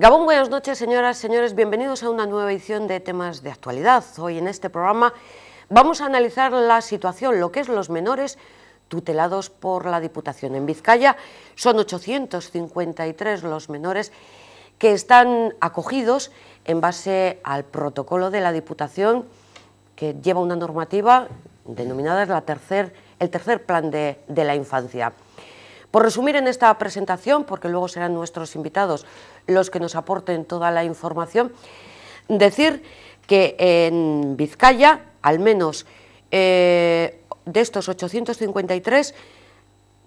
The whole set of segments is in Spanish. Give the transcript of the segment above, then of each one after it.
Gabón, buenas noches, señoras, señores, bienvenidos a una nueva edición de Temas de Actualidad. Hoy en este programa vamos a analizar la situación, lo que es los menores tutelados por la Diputación. En Vizcaya son 853 los menores que están acogidos en base al protocolo de la Diputación, que lleva una normativa denominada el tercer plan de la infancia. Por resumir en esta presentación, porque luego serán nuestros invitados los que nos aporten toda la información, decir que en Vizcaya, al menos de estos 853,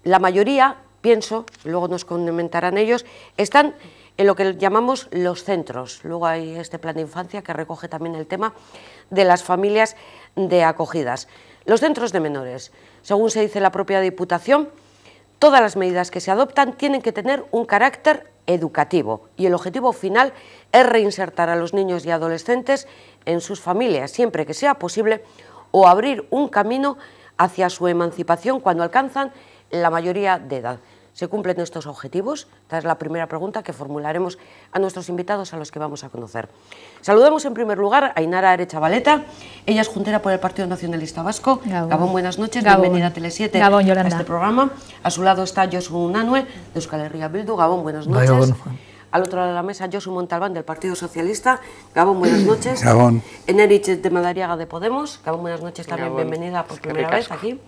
la mayoría, pienso, luego nos comentarán ellos, están en lo que llamamos los centros. Luego hay este plan de infancia que recoge también el tema de las familias de acogidas. Los centros de menores, según se dice la propia Diputación, todas las medidas que se adoptan tienen que tener un carácter educativo y el objetivo final es reinsertar a los niños y adolescentes en sus familias siempre que sea posible o abrir un camino hacia su emancipación cuando alcanzan la mayoría de edad. ¿Se cumplen estos objetivos? Esta es la primera pregunta que formularemos a nuestros invitados a los que vamos a conocer. Saludamos en primer lugar a Ainara Arechavaleta, ella es juntera por el Partido Nacionalista Vasco. Gabón, Gabón, buenas noches, Gabón. Bienvenida a Tele7 Gabón, a este programa. A su lado está Josu Unanue, de Euskal Herria Bildu. Gabón, buenas noches. Gabón. Al otro lado de la mesa, Josu Montalbán, del Partido Socialista. Gabón, buenas noches. Gabón. Enerich de Madariaga, de Podemos. Gabón, buenas noches también, Gabón. Bienvenida por primera vez aquí.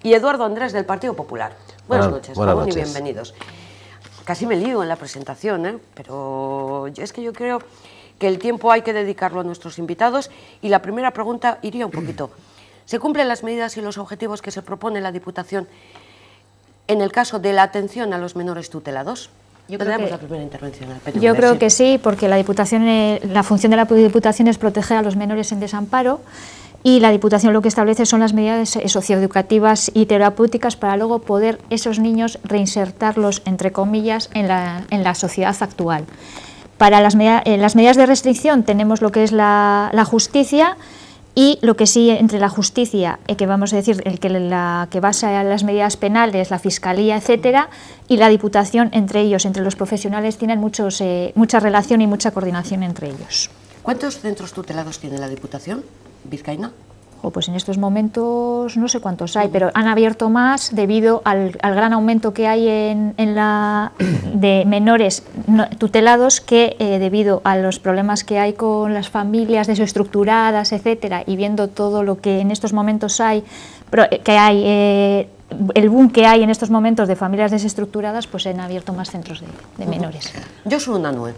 Y Eduardo Andrés, del Partido Popular. Buenas noches, Gabón, y bienvenidos. Casi me lío en la presentación, pero es que yo creo que el tiempo hay que dedicarlo a nuestros invitados y la primera pregunta iría un poquito. ¿Se cumplen las medidas y los objetivos que se propone la Diputación en el caso de la atención a los menores tutelados? Yo creo que sí, porque la Diputación, la función de la Diputación es proteger a los menores en desamparo. Y la Diputación lo que establece son las medidas socioeducativas y terapéuticas para luego poder esos niños reinsertarlos, entre comillas, en la sociedad actual. Para las medidas de restricción tenemos lo que es la justicia y lo que sí entre la justicia, que vamos a decir, la que basa las medidas penales, la Fiscalía, etcétera, y la Diputación, entre ellos, entre los profesionales, tienen mucha relación y mucha coordinación entre ellos. ¿Cuántos centros tutelados tiene la Diputación vizcaína? Pues en estos momentos no sé cuántos hay, pero han abierto más debido al gran aumento que hay de menores tutelados que debido a los problemas que hay con las familias desestructuradas, etcétera, y viendo todo lo que en estos momentos hay, el boom que hay en estos momentos de familias desestructuradas, pues han abierto más centros de menores. Josu Unanue.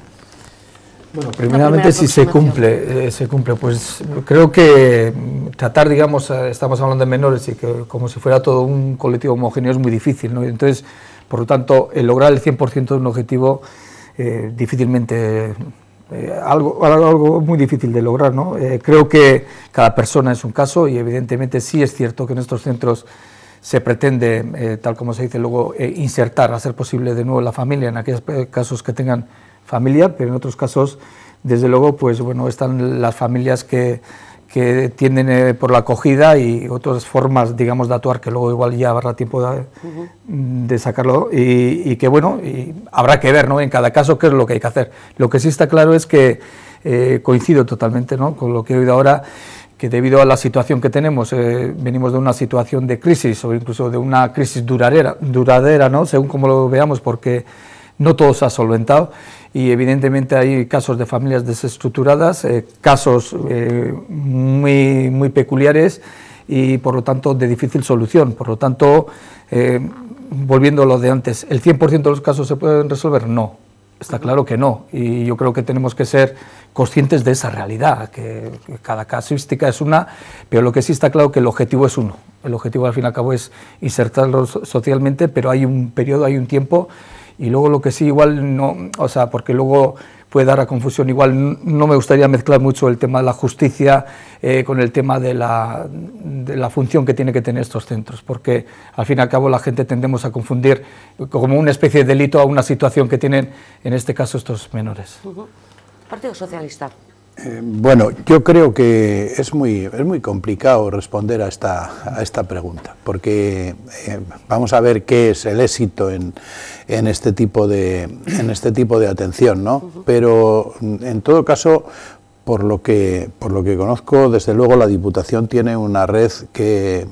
Bueno, primeramente si se cumple, pues creo que tratar, digamos, estamos hablando de menores y que como si fuera todo un colectivo homogéneo es muy difícil, ¿no? Entonces, por lo tanto, el lograr el 100% de un objetivo difícilmente, algo muy difícil de lograr, ¿no? Creo que cada persona es un caso y evidentemente sí es cierto que en estos centros se pretende, tal como se dice luego, insertar, hacer posible de nuevo la familia en aquellos casos que tengan familia, pero en otros casos, desde luego, pues bueno, están las familias que tienden por la acogida y otras formas, digamos, de actuar que luego igual ya habrá tiempo de sacarlo y que bueno, y habrá que ver, ¿no?, en cada caso qué es lo que hay que hacer. Lo que sí está claro es que coincido totalmente, ¿no?, con lo que he oído ahora, que debido a la situación que tenemos, venimos de una situación de crisis o incluso de una crisis duradera, ¿no?, según como lo veamos, porque no todo se ha solventado y evidentemente hay casos de familias desestructuradas, casos muy peculiares y por lo tanto de difícil solución. Por lo tanto, volviendo a lo de antes, ¿el 100% de los casos se pueden resolver? No, está claro que no, y yo creo que tenemos que ser conscientes de esa realidad, que cada casuística es una, pero lo que sí está claro que el objetivo es uno. El objetivo al fin y al cabo es insertarlos socialmente, pero hay un periodo, hay un tiempo. Y luego lo que sí igual no, o sea, porque luego puede dar a confusión, igual no me gustaría mezclar mucho el tema de la justicia con el tema de la función que tiene que tener estos centros, porque al fin y al cabo la gente tendemos a confundir como una especie de delito a una situación que tienen, en este caso, estos menores. Partido Socialista. Bueno, yo creo que es muy complicado responder a esta pregunta, porque vamos a ver qué es el éxito en este tipo de atención, ¿no? Pero en todo caso, por lo que conozco, desde luego la Diputación tiene una red que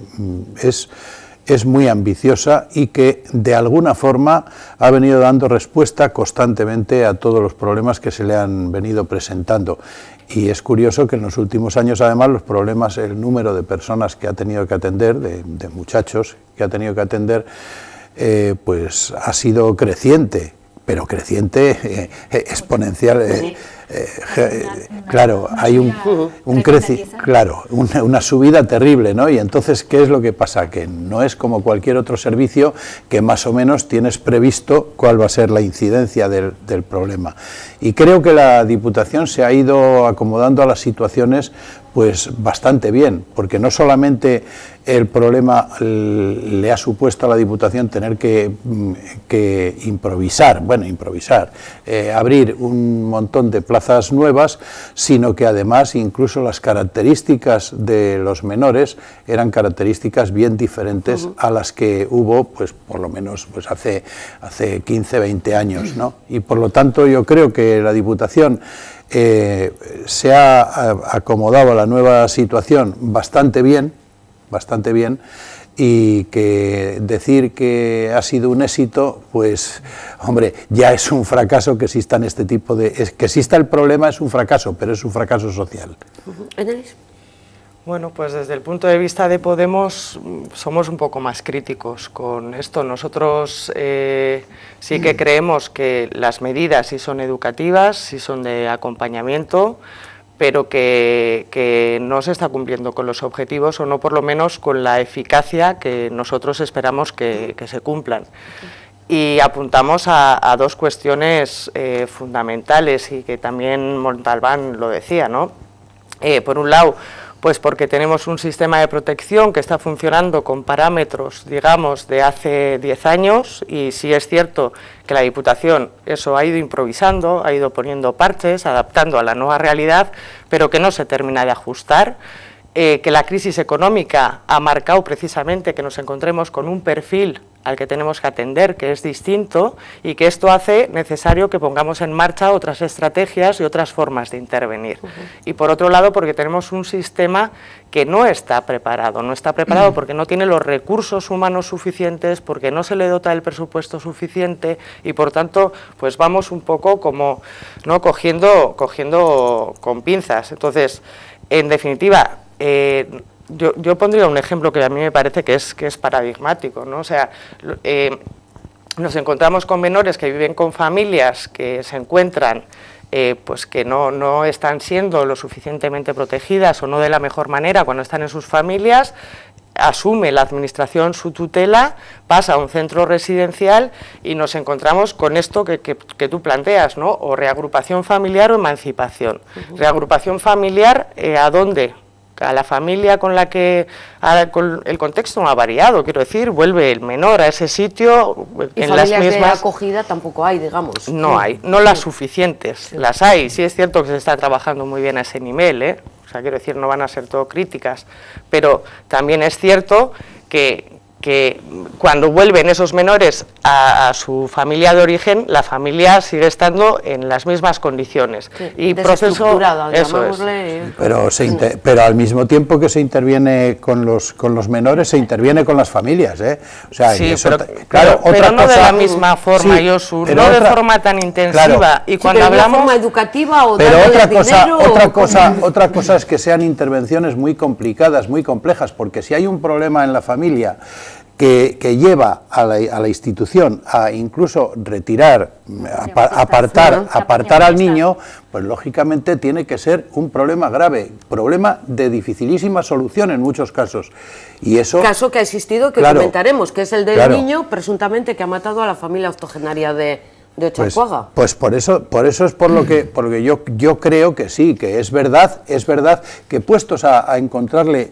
es muy ambiciosa y que de alguna forma ha venido dando respuesta constantemente a todos los problemas que se le han venido presentando. Y es curioso que en los últimos años, además, los problemas, el número de personas que ha tenido que atender, de muchachos que ha tenido que atender, pues ha sido creciente, pero creciente exponencial. Claro, hay una subida terrible, ¿no? Y entonces, ¿qué es lo que pasa? Que no es como cualquier otro servicio que más o menos tienes previsto cuál va a ser la incidencia del problema. Y creo que la Diputación se ha ido acomodando a las situaciones pues bastante bien, porque no solamente el problema le ha supuesto a la Diputación tener que improvisar, abrir un montón de plazas nuevas, sino que además incluso las características de los menores eran características bien diferentes a las que hubo, pues por lo menos pues hace 15, 20 años, ¿no? Y por lo tanto yo creo que la Diputación se ha acomodado a la nueva situación bastante bien, y que decir que ha sido un éxito, pues, hombre, ya es un fracaso que exista que exista el problema es un fracaso, pero es un fracaso social. Bueno, pues desde el punto de vista de Podemos somos un poco más críticos con esto. Nosotros sí que creemos que las medidas sí son educativas, sí son de acompañamiento, pero que no se está cumpliendo con los objetivos o no por lo menos con la eficacia que nosotros esperamos que se cumplan. Y apuntamos a dos cuestiones fundamentales y que también Montalbán lo decía, ¿no? Por un lado, pues porque tenemos un sistema de protección que está funcionando con parámetros, digamos, de hace 10 años y sí es cierto que la Diputación eso ha ido improvisando, ha ido poniendo parches, adaptando a la nueva realidad, pero que no se termina de ajustar, que la crisis económica ha marcado precisamente que nos encontremos con un perfil al que tenemos que atender, que es distinto, y que esto hace necesario que pongamos en marcha otras estrategias y otras formas de intervenir. Y por otro lado, porque tenemos un sistema que no está preparado porque no tiene los recursos humanos suficientes, porque no se le dota el presupuesto suficiente y por tanto, pues vamos un poco como, ¿no?, cogiendo con pinzas. Entonces, en definitiva, yo pondría un ejemplo que a mí me parece que es paradigmático, ¿no? O sea, nos encontramos con menores que viven con familias que se encuentran pues que no están siendo lo suficientemente protegidas o no de la mejor manera cuando están en sus familias, asume la administración su tutela, pasa a un centro residencial y nos encontramos con esto que tú planteas, ¿no? O reagrupación familiar o emancipación. Reagrupación familiar, ¿a dónde? A la familia con la que el contexto no ha variado, quiero decir, vuelve el menor a ese sitio. Y en familias las mismas, de acogida tampoco hay, digamos. No hay, no las suficientes, sí. Las hay, sí es cierto que se está trabajando muy bien a ese nivel, o sea, quiero decir, no van a ser todo críticas, pero también es cierto que cuando vuelven esos menores a su familia de origen, la familia sigue estando en las mismas condiciones. Sí, y proceso, eso es. Pero al mismo tiempo que se interviene con los menores, se interviene con las familias, O sea, sí, eso, pero no de la misma forma, sí, Josu, no de forma tan intensiva. Claro, y cuando hablamos de forma educativa o pero otra cosa es que sean intervenciones muy complicadas, muy complejas, porque si hay un problema en la familia que lleva a la institución a incluso retirar, apartar al niño, pues lógicamente tiene que ser un problema grave, problema de dificilísima solución en muchos casos. Y eso, caso que ha existido, que comentaremos, que es el del niño presuntamente que ha matado a la familia octogenaria de Ocharcoaga. Pues por eso es por lo que yo creo que sí, que es verdad que puestos a encontrarle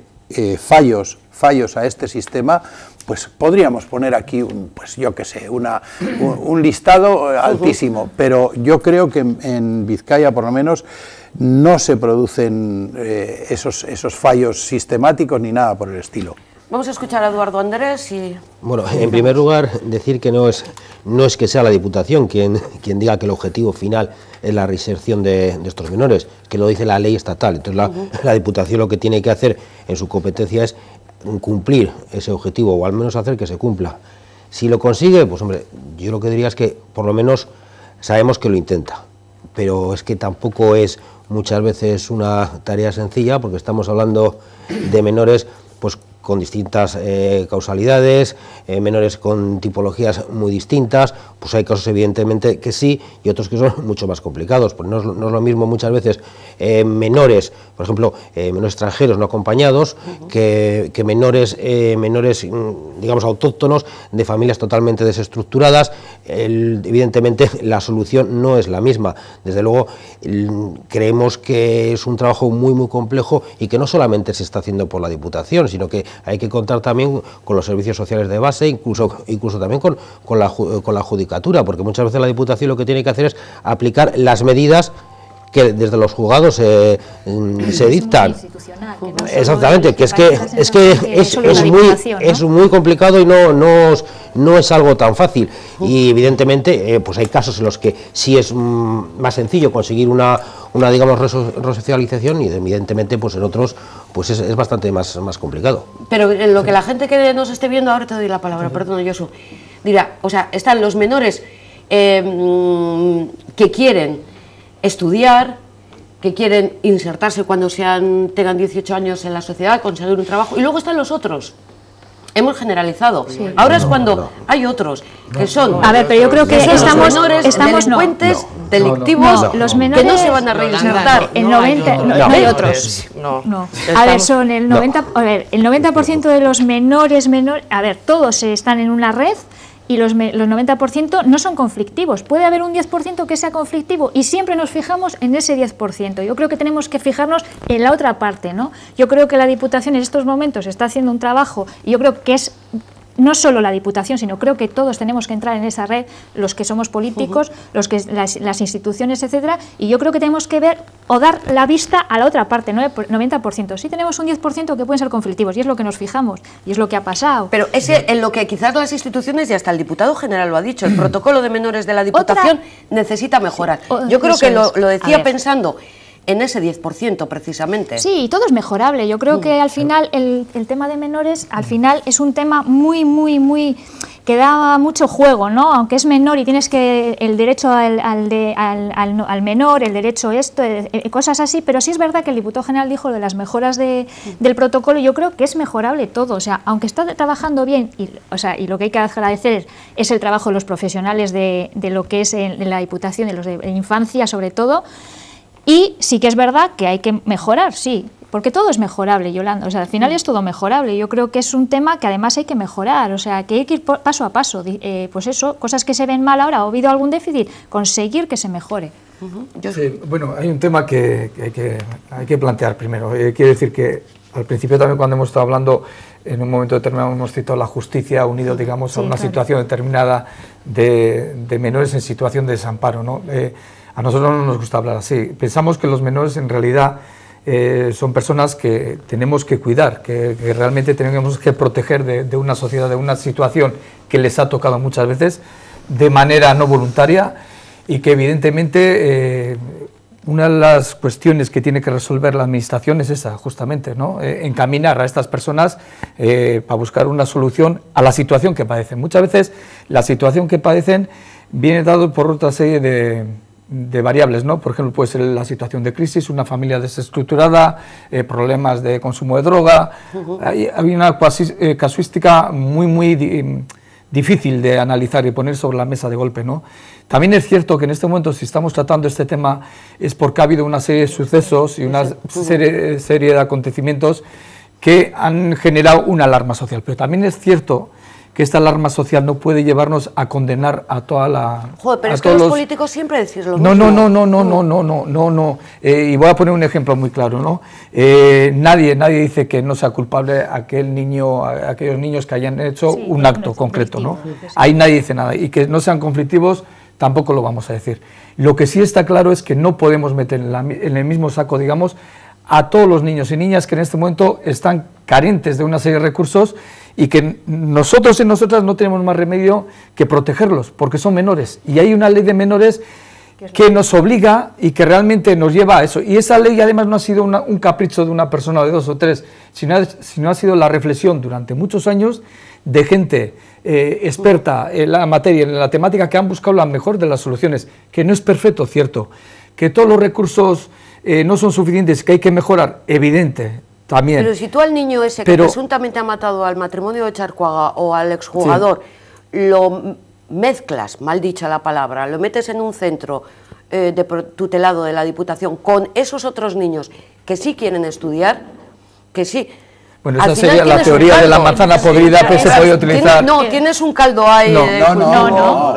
fallos a este sistema, pues podríamos poner aquí un listado altísimo, pero yo creo que en Vizcaya por lo menos no se producen esos fallos sistemáticos ni nada por el estilo. Vamos a escuchar a Eduardo Andrés y... Bueno, en primer lugar, decir que no es que sea la Diputación quien diga que el objetivo final es la reinserción de estos menores, que lo dice la ley estatal. Entonces la Diputación lo que tiene que hacer en su competencia es cumplir ese objetivo, o al menos hacer que se cumpla. Si lo consigue, pues hombre, yo lo que diría es que por lo menos sabemos que lo intenta, pero es que tampoco es muchas veces una tarea sencilla, porque estamos hablando de menores pues con distintas causalidades, menores con tipologías muy distintas. Pues hay casos evidentemente que sí y otros que son mucho más complicados, pues no es lo mismo muchas veces menores, por ejemplo, menores extranjeros no acompañados, que menores digamos autóctonos de familias totalmente desestructuradas. Evidentemente la solución no es la misma. Desde luego creemos que es un trabajo muy complejo y que no solamente se está haciendo por la Diputación, sino que hay que contar también con los servicios sociales de base, incluso también con la judicatura, porque muchas veces la Diputación lo que tiene que hacer es aplicar las medidas que desde los juzgados se dictan. Exactamente, que es muy complicado y no es algo tan fácil. Y evidentemente pues hay casos en los que sí es más sencillo conseguir una digamos resocialización, y evidentemente pues en otros pues es bastante más complicado. Pero en lo que la gente que nos esté viendo, ahora te doy la palabra, perdón, Josu, dirá, o sea, están los menores que quieren estudiar, que quieren insertarse cuando tengan 18 años en la sociedad, conseguir un trabajo, y luego están los otros. Hemos generalizado. Sí. Ahora es cuando hay otros que son... A ver, pero yo creo que estamos delincuentes, delictivos, los menores que no se van a reinsertar. No hay otros. No. A ver, son el 90% de los menores, a ver, todos están en una red, y los 90% no son conflictivos. Puede haber un 10% que sea conflictivo y siempre nos fijamos en ese 10%. Yo creo que tenemos que fijarnos en la otra parte, ¿no? Yo creo que la Diputación en estos momentos está haciendo un trabajo, y yo creo que es no solo la Diputación, sino creo que todos tenemos que entrar en esa red, los que somos políticos, los que las instituciones, etcétera, y yo creo que tenemos que ver o dar la vista a la otra parte, 90%. Sí tenemos un 10% que pueden ser conflictivos, y es lo que nos fijamos, y es lo que ha pasado. Pero en lo que quizás las instituciones, y hasta el diputado general lo ha dicho, el protocolo de menores de la Diputación necesita mejorar. Yo creo que lo decía pensando en ese 10% precisamente. Sí, y todo es mejorable. Yo creo que al final el tema de menores al final es un tema muy que da mucho juego, ¿no? Aunque es menor y tienes que el derecho al menor, el derecho esto, cosas así, pero sí es verdad que el diputado general dijo de las mejoras del protocolo, y yo creo que es mejorable todo. O sea, aunque está trabajando bien, y lo que hay que agradecer es el trabajo de los profesionales de lo que es en la Diputación, de los de infancia sobre todo. Y sí que es verdad que hay que mejorar, sí, porque todo es mejorable, Yolanda. O sea, al final es todo mejorable. Yo creo que es un tema que además hay que mejorar, o sea, que hay que ir paso a paso. Pues eso, cosas que se ven mal ahora, o ha habido algún déficit, conseguir que se mejore. Sí, bueno, hay un tema que hay que plantear primero. Quiero decir que al principio también, cuando hemos estado hablando, en un momento determinado hemos citado la justicia unido, digamos, a una situación determinada de menores en situación de desamparo, ¿no? A nosotros no nos gusta hablar así. Pensamos que los menores en realidad son personas que tenemos que cuidar, que realmente tenemos que proteger de una sociedad, de una situación que les ha tocado muchas veces de manera no voluntaria, y que evidentemente una de las cuestiones que tiene que resolver la Administración es esa, justamente, ¿no? Encaminar a estas personas para buscar una solución a la situación que padecen. Muchas veces la situación que padecen viene dado por otra serie de variables, ¿no? Por ejemplo, puede ser la situación de crisis, una familia desestructurada, problemas de consumo de droga. Hay una casuística muy difícil de analizar y poner sobre la mesa de golpe, ¿no? También es cierto que en este momento, si estamos tratando este tema, es porque ha habido una serie de sucesos y una serie de acontecimientos que han generado una alarma social. Pero también es cierto que esta alarma social no puede llevarnos a condenar a toda la... Joder, pero es que los políticos siempre decís lo mismo. No. Y voy a poner un ejemplo muy claro, ¿no? Nadie dice que no sea culpable aquellos niños que hayan hecho un acto concreto, ¿no? Ahí nadie dice nada. Y que no sean conflictivos tampoco lo vamos a decir. Lo que sí está claro es que no podemos meter en el mismo saco, digamos, a todos los niños y niñas que en este momento están carentes de una serie de recursos y que nosotros y nosotras no tenemos más remedio que protegerlos, porque son menores. Y hay una ley de menores que nos obliga y que realmente nos lleva a eso. Y esa ley además no ha sido un capricho de una persona o de 2 o 3, sino ha sido la reflexión durante muchos años de gente experta en la materia, en la temática, que han buscado la mejor de las soluciones, que no es perfecto, cierto, que todos los recursos no son suficientes, que hay que mejorar, evidente, también. Pero si tú al niño ese que presuntamente ha matado al matrimonio de Charcuaga o al exjugador, lo mezclas, mal dicha la palabra, lo metes en un centro tutelado de la Diputación con esos otros niños que sí quieren estudiar, que sí... Bueno, esa sería la teoría de la manzana podrida, pero se puede utilizar... Tienes un caldo ahí... No.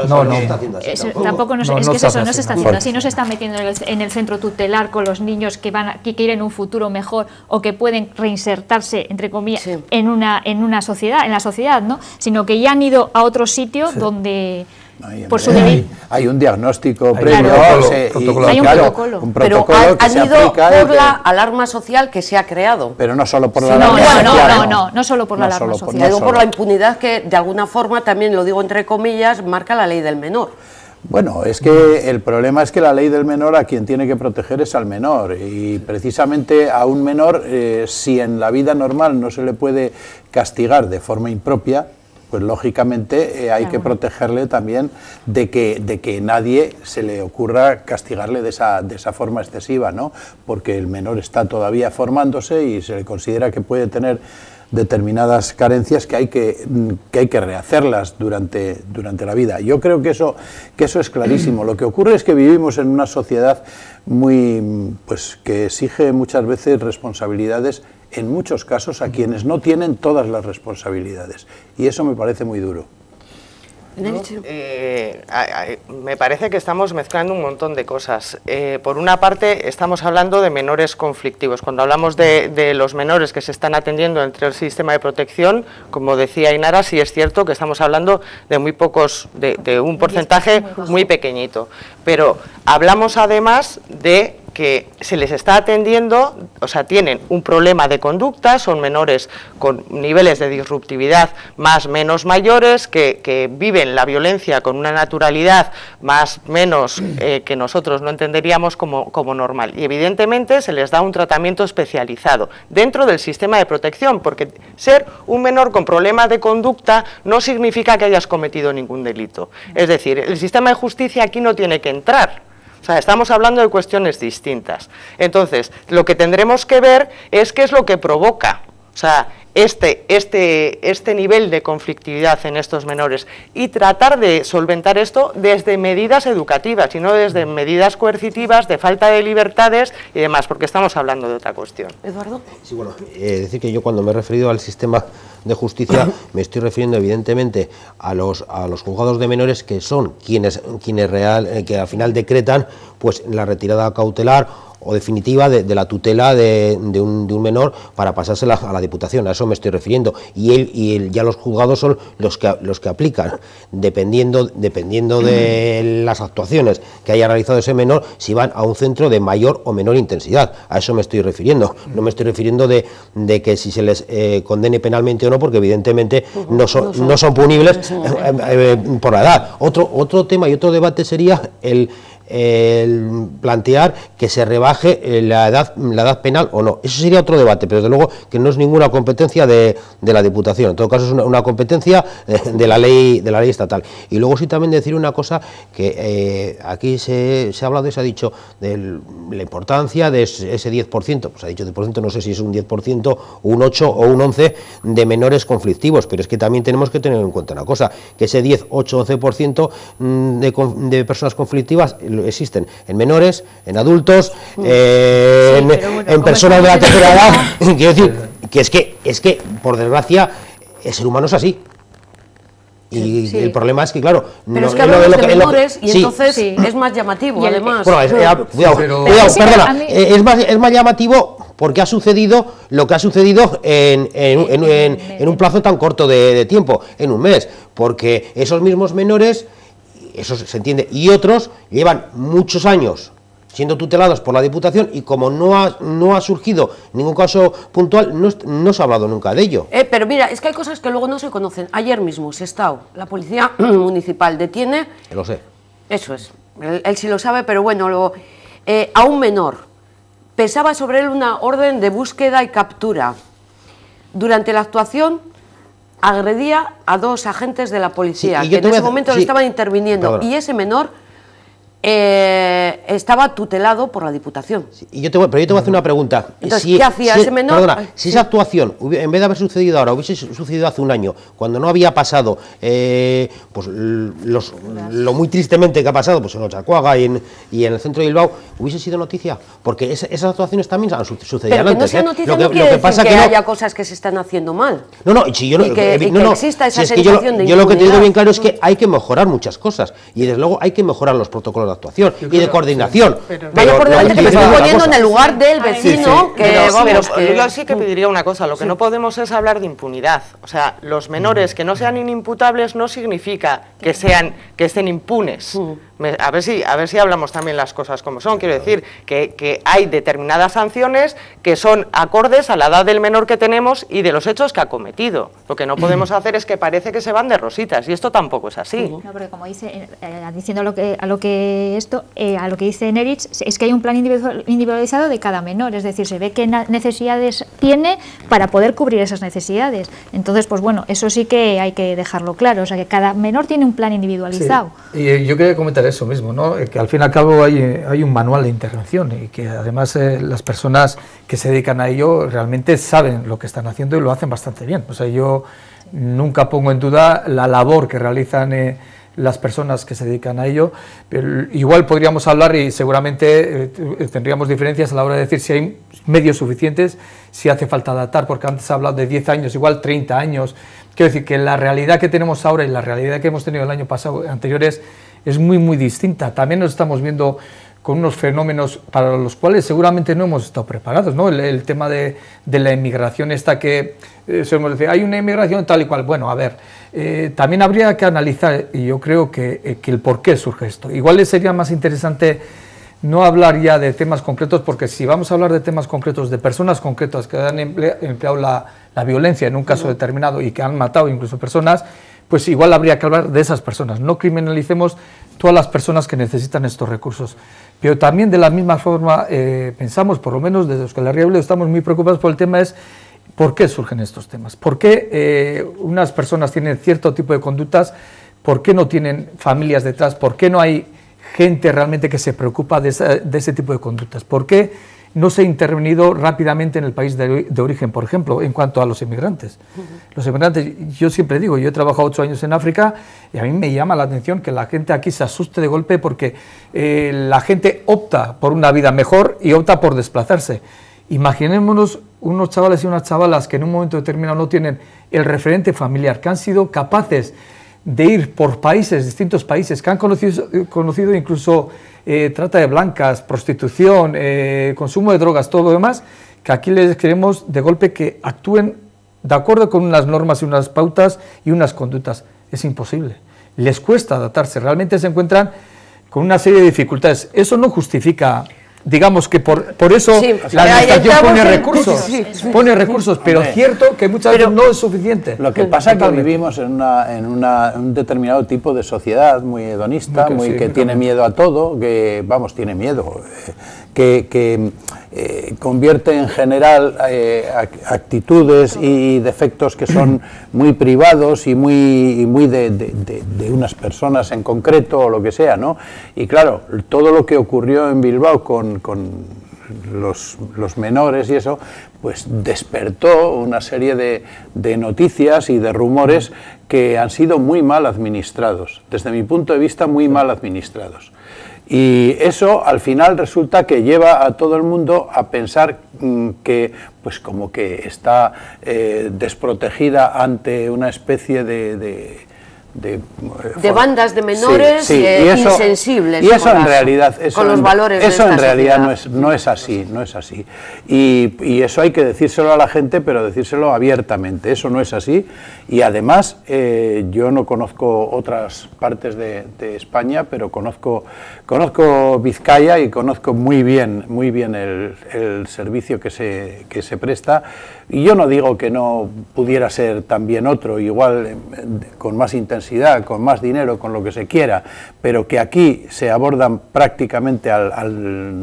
Tampoco es que eso no se está haciendo así, no se está metiendo en el centro tutelar con los niños que quieren un futuro mejor o que pueden reinsertarse, entre comillas, en una sociedad, en la sociedad, ¿no? Sino que ya han ido a otro sitio donde... Hay un diagnóstico previo, hay un protocolo. Pero han ido por la alarma social que se ha creado. Pero no solo por la alarma social. No solo por la alarma social. Digo por la impunidad que de alguna forma, también lo digo entre comillas, marca la ley del menor. Bueno, es que el problema es que la ley del menor a quien tiene que proteger es al menor, y precisamente a un menor, si en la vida normal no se le puede castigar de forma impropia, pues lógicamente hay que protegerle también de que nadie se le ocurra castigarle de esa forma excesiva, ¿no? Porque el menor está todavía formándose y se le considera que puede tener determinadas carencias que hay que rehacerlas durante la vida. Yo creo que eso es clarísimo. Lo que ocurre es que vivimos en una sociedad que exige muchas veces responsabilidades, en muchos casos a quienes no tienen todas las responsabilidades, y eso me parece muy duro. Me parece que estamos mezclando un montón de cosas. Por una parte, estamos hablando de menores conflictivos. Cuando hablamos de los menores que se están atendiendo entre el sistema de protección, como decía Inara, sí es cierto que estamos hablando de muy pocos, de un porcentaje muy pequeñito. Pero hablamos además de que se les está atendiendo, o sea, tienen un problema de conducta, son menores con niveles de disruptividad menos mayores, que viven la violencia con una naturalidad menos que nosotros no entenderíamos como normal. Y evidentemente se les da un tratamiento especializado dentro del sistema de protección, porque ser un menor con problemas de conducta no significa que hayas cometido ningún delito. Es decir, el sistema de justicia aquí no tiene que entrar. O sea, estamos hablando de cuestiones distintas. Entonces, lo que tendremos que ver es qué es lo que provoca, o sea, este nivel de conflictividad en estos menores, y tratar de solventar esto desde medidas educativas y no desde medidas coercitivas de falta de libertades y demás, porque estamos hablando de otra cuestión. Eduardo. Sí, bueno, decir que yo cuando me he referido al sistema de justicia me estoy refiriendo evidentemente a los juzgados de menores, que son quienes que al final decretan pues la retirada cautelar o definitiva de la tutela de un menor para pasársela a la Diputación. A eso me estoy refiriendo, y ya los juzgados son los que aplican, dependiendo de las actuaciones que haya realizado ese menor, si van a un centro de mayor o menor intensidad. A eso me estoy refiriendo. No me estoy refiriendo de que si se les condene penalmente o no, porque evidentemente no son punibles por la edad. Otro tema y otro debate sería el plantear que se rebaje la edad penal o no. Eso sería otro debate, pero desde luego que no es ninguna competencia de la Diputación. En todo caso es una competencia de la ley estatal. Y luego sí también decir una cosa, que aquí se ha hablado y se ha dicho de la importancia de ese 10%, pues ha dicho 10%, no sé si es un 10%, un 8 o un 11 de menores conflictivos, pero es que también tenemos que tener en cuenta una cosa, que ese 10, 8, 11% de personas conflictivas existen en menores, en adultos, en personas de la tercera edad. Quiero decir que es que por desgracia el ser humano es así. Y el problema es que, claro, pero es que hablamos de menores y entonces es más llamativo, además. Bueno, cuidado, perdona, es más llamativo porque ha sucedido lo que ha sucedido en un plazo tan corto de tiempo, en un mes, porque esos mismos menores eso se entiende, y otros llevan muchos años siendo tutelados por la Diputación y como no ha surgido ningún caso puntual, no se ha hablado nunca de ello. Pero mira, es que hay cosas que luego no se conocen. Ayer mismo, Sestao, la policía municipal detiene... Lo sé. Eso es, él sí lo sabe, pero bueno, a un menor. Pesaba sobre él una orden de búsqueda y captura. Durante la actuación agredía a 2 agentes de la policía, que en ese momento le estaban interviniendo, y ese menor estaba tutelado por la Diputación. Sí, pero yo te voy a hacer una pregunta. Entonces, ¿qué hacía ese menor? Perdona, si esa actuación, en vez de haber sucedido ahora, hubiese sucedido hace un año, cuando no había pasado pues lo muy tristemente que ha pasado pues en Ochacuaga y en el centro de Bilbao, hubiese sido noticia, porque esas actuaciones también han sucedido antes. Pero que no sea noticia no quiere decir que haya cosas que se están haciendo mal. Que exista esa sensación de impunidad. Yo lo que te digo bien claro es que hay que mejorar muchas cosas, y desde luego hay que mejorar los protocolos de actuación y de coordinación. Vaya por delante que me estoy poniendo en el lugar del vecino. Yo sí que pediría una cosa, lo que no podemos es hablar de impunidad. O sea, los menores que no sean inimputables no significa que estén impunes. A ver si hablamos también las cosas como son. Quiero decir que hay determinadas sanciones que son acordes a la edad del menor que tenemos y de los hechos que ha cometido. Lo que no podemos hacer es que parece que se van de rositas, y esto tampoco es así. No, porque como dice, diciendo a lo que dice Nerich, es que hay un plan individualizado de cada menor, es decir, se ve qué necesidades tiene para poder cubrir esas necesidades. Entonces, pues bueno, eso sí que hay que dejarlo claro, o sea, que cada menor tiene un plan individualizado. Sí. Y yo quería comentar eso mismo, ¿no? Que al fin y al cabo hay un manual de intervención, y que además las personas que se dedican a ello realmente saben lo que están haciendo y lo hacen bastante bien. O sea, yo nunca pongo en duda la labor que realizan las personas que se dedican a ello, pero igual podríamos hablar y seguramente tendríamos diferencias a la hora de decir si hay medios suficientes, si hace falta adaptar, porque antes se ha hablado de 10 años, igual 30 años. Quiero decir que la realidad que tenemos ahora y la realidad que hemos tenido el año pasado, anteriores, es muy, muy distinta. También nos estamos viendo con unos fenómenos para los cuales seguramente no hemos estado preparados, ¿no? El tema de la inmigración esta que solemos decir, hay una inmigración tal y cual. Bueno, a ver, también habría que analizar, y yo creo que el por qué surge esto. Igual sería más interesante no hablar ya de temas concretos, porque si vamos a hablar de temas concretos, de personas concretas que han empleado la violencia en un caso determinado y que han matado incluso personas, pues igual habría que hablar de esas personas. No criminalicemos todas las personas que necesitan estos recursos. Pero también de la misma forma pensamos, por lo menos desde Euskal Herria Bildu, estamos muy preocupados por el tema es ¿por qué surgen estos temas? ¿Por qué unas personas tienen cierto tipo de conductas? ¿Por qué no tienen familias detrás? ¿Por qué no hay gente realmente que se preocupa de ese tipo de conductas? ¿Por qué no se ha intervenido rápidamente en el país de origen, por ejemplo, en cuanto a los inmigrantes? Los inmigrantes, yo siempre digo, yo he trabajado 8 años en África y a mí me llama la atención que la gente aquí se asuste de golpe porque la gente opta por una vida mejor y opta por desplazarse. Imaginémonos unos chavales y unas chavalas que en un momento determinado no tienen el referente familiar, que han sido capaces de ir por países, distintos países, que han conocido incluso trata de blancas, prostitución, consumo de drogas, todo lo demás, que aquí les queremos de golpe que actúen de acuerdo con unas normas y unas pautas y unas conductas. Es imposible. Les cuesta adaptarse, realmente se encuentran con una serie de dificultades. Eso no justifica, digamos que por eso la administración pone recursos, pero cierto que muchas veces no es suficiente. Lo que pasa es que vivimos en un determinado tipo de sociedad muy hedonista, que tiene miedo a todo, que tiene miedo, que convierte en general actitudes y defectos que son muy privados y muy de unas personas en concreto o lo que sea, ¿no? Y claro, todo lo que ocurrió en Bilbao con los menores y eso, pues despertó una serie de noticias y de rumores que han sido muy mal administrados, desde mi punto de vista muy mal administrados. Y eso al final resulta que lleva a todo el mundo a pensar que pues como que está desprotegida ante una especie de bandas de menores insensibles. Y eso en realidad, con los valores eso de en esta realidad sociedad. no es así. Y eso hay que decírselo a la gente, pero decírselo abiertamente. Eso no es así. Y además, yo no conozco otras partes de España, pero conozco Vizcaya y conozco muy bien el servicio que se presta. Y yo no digo que no pudiera ser también otro, igual con más intensidad, con más dinero, con lo que se quiera, pero que aquí se abordan prácticamente al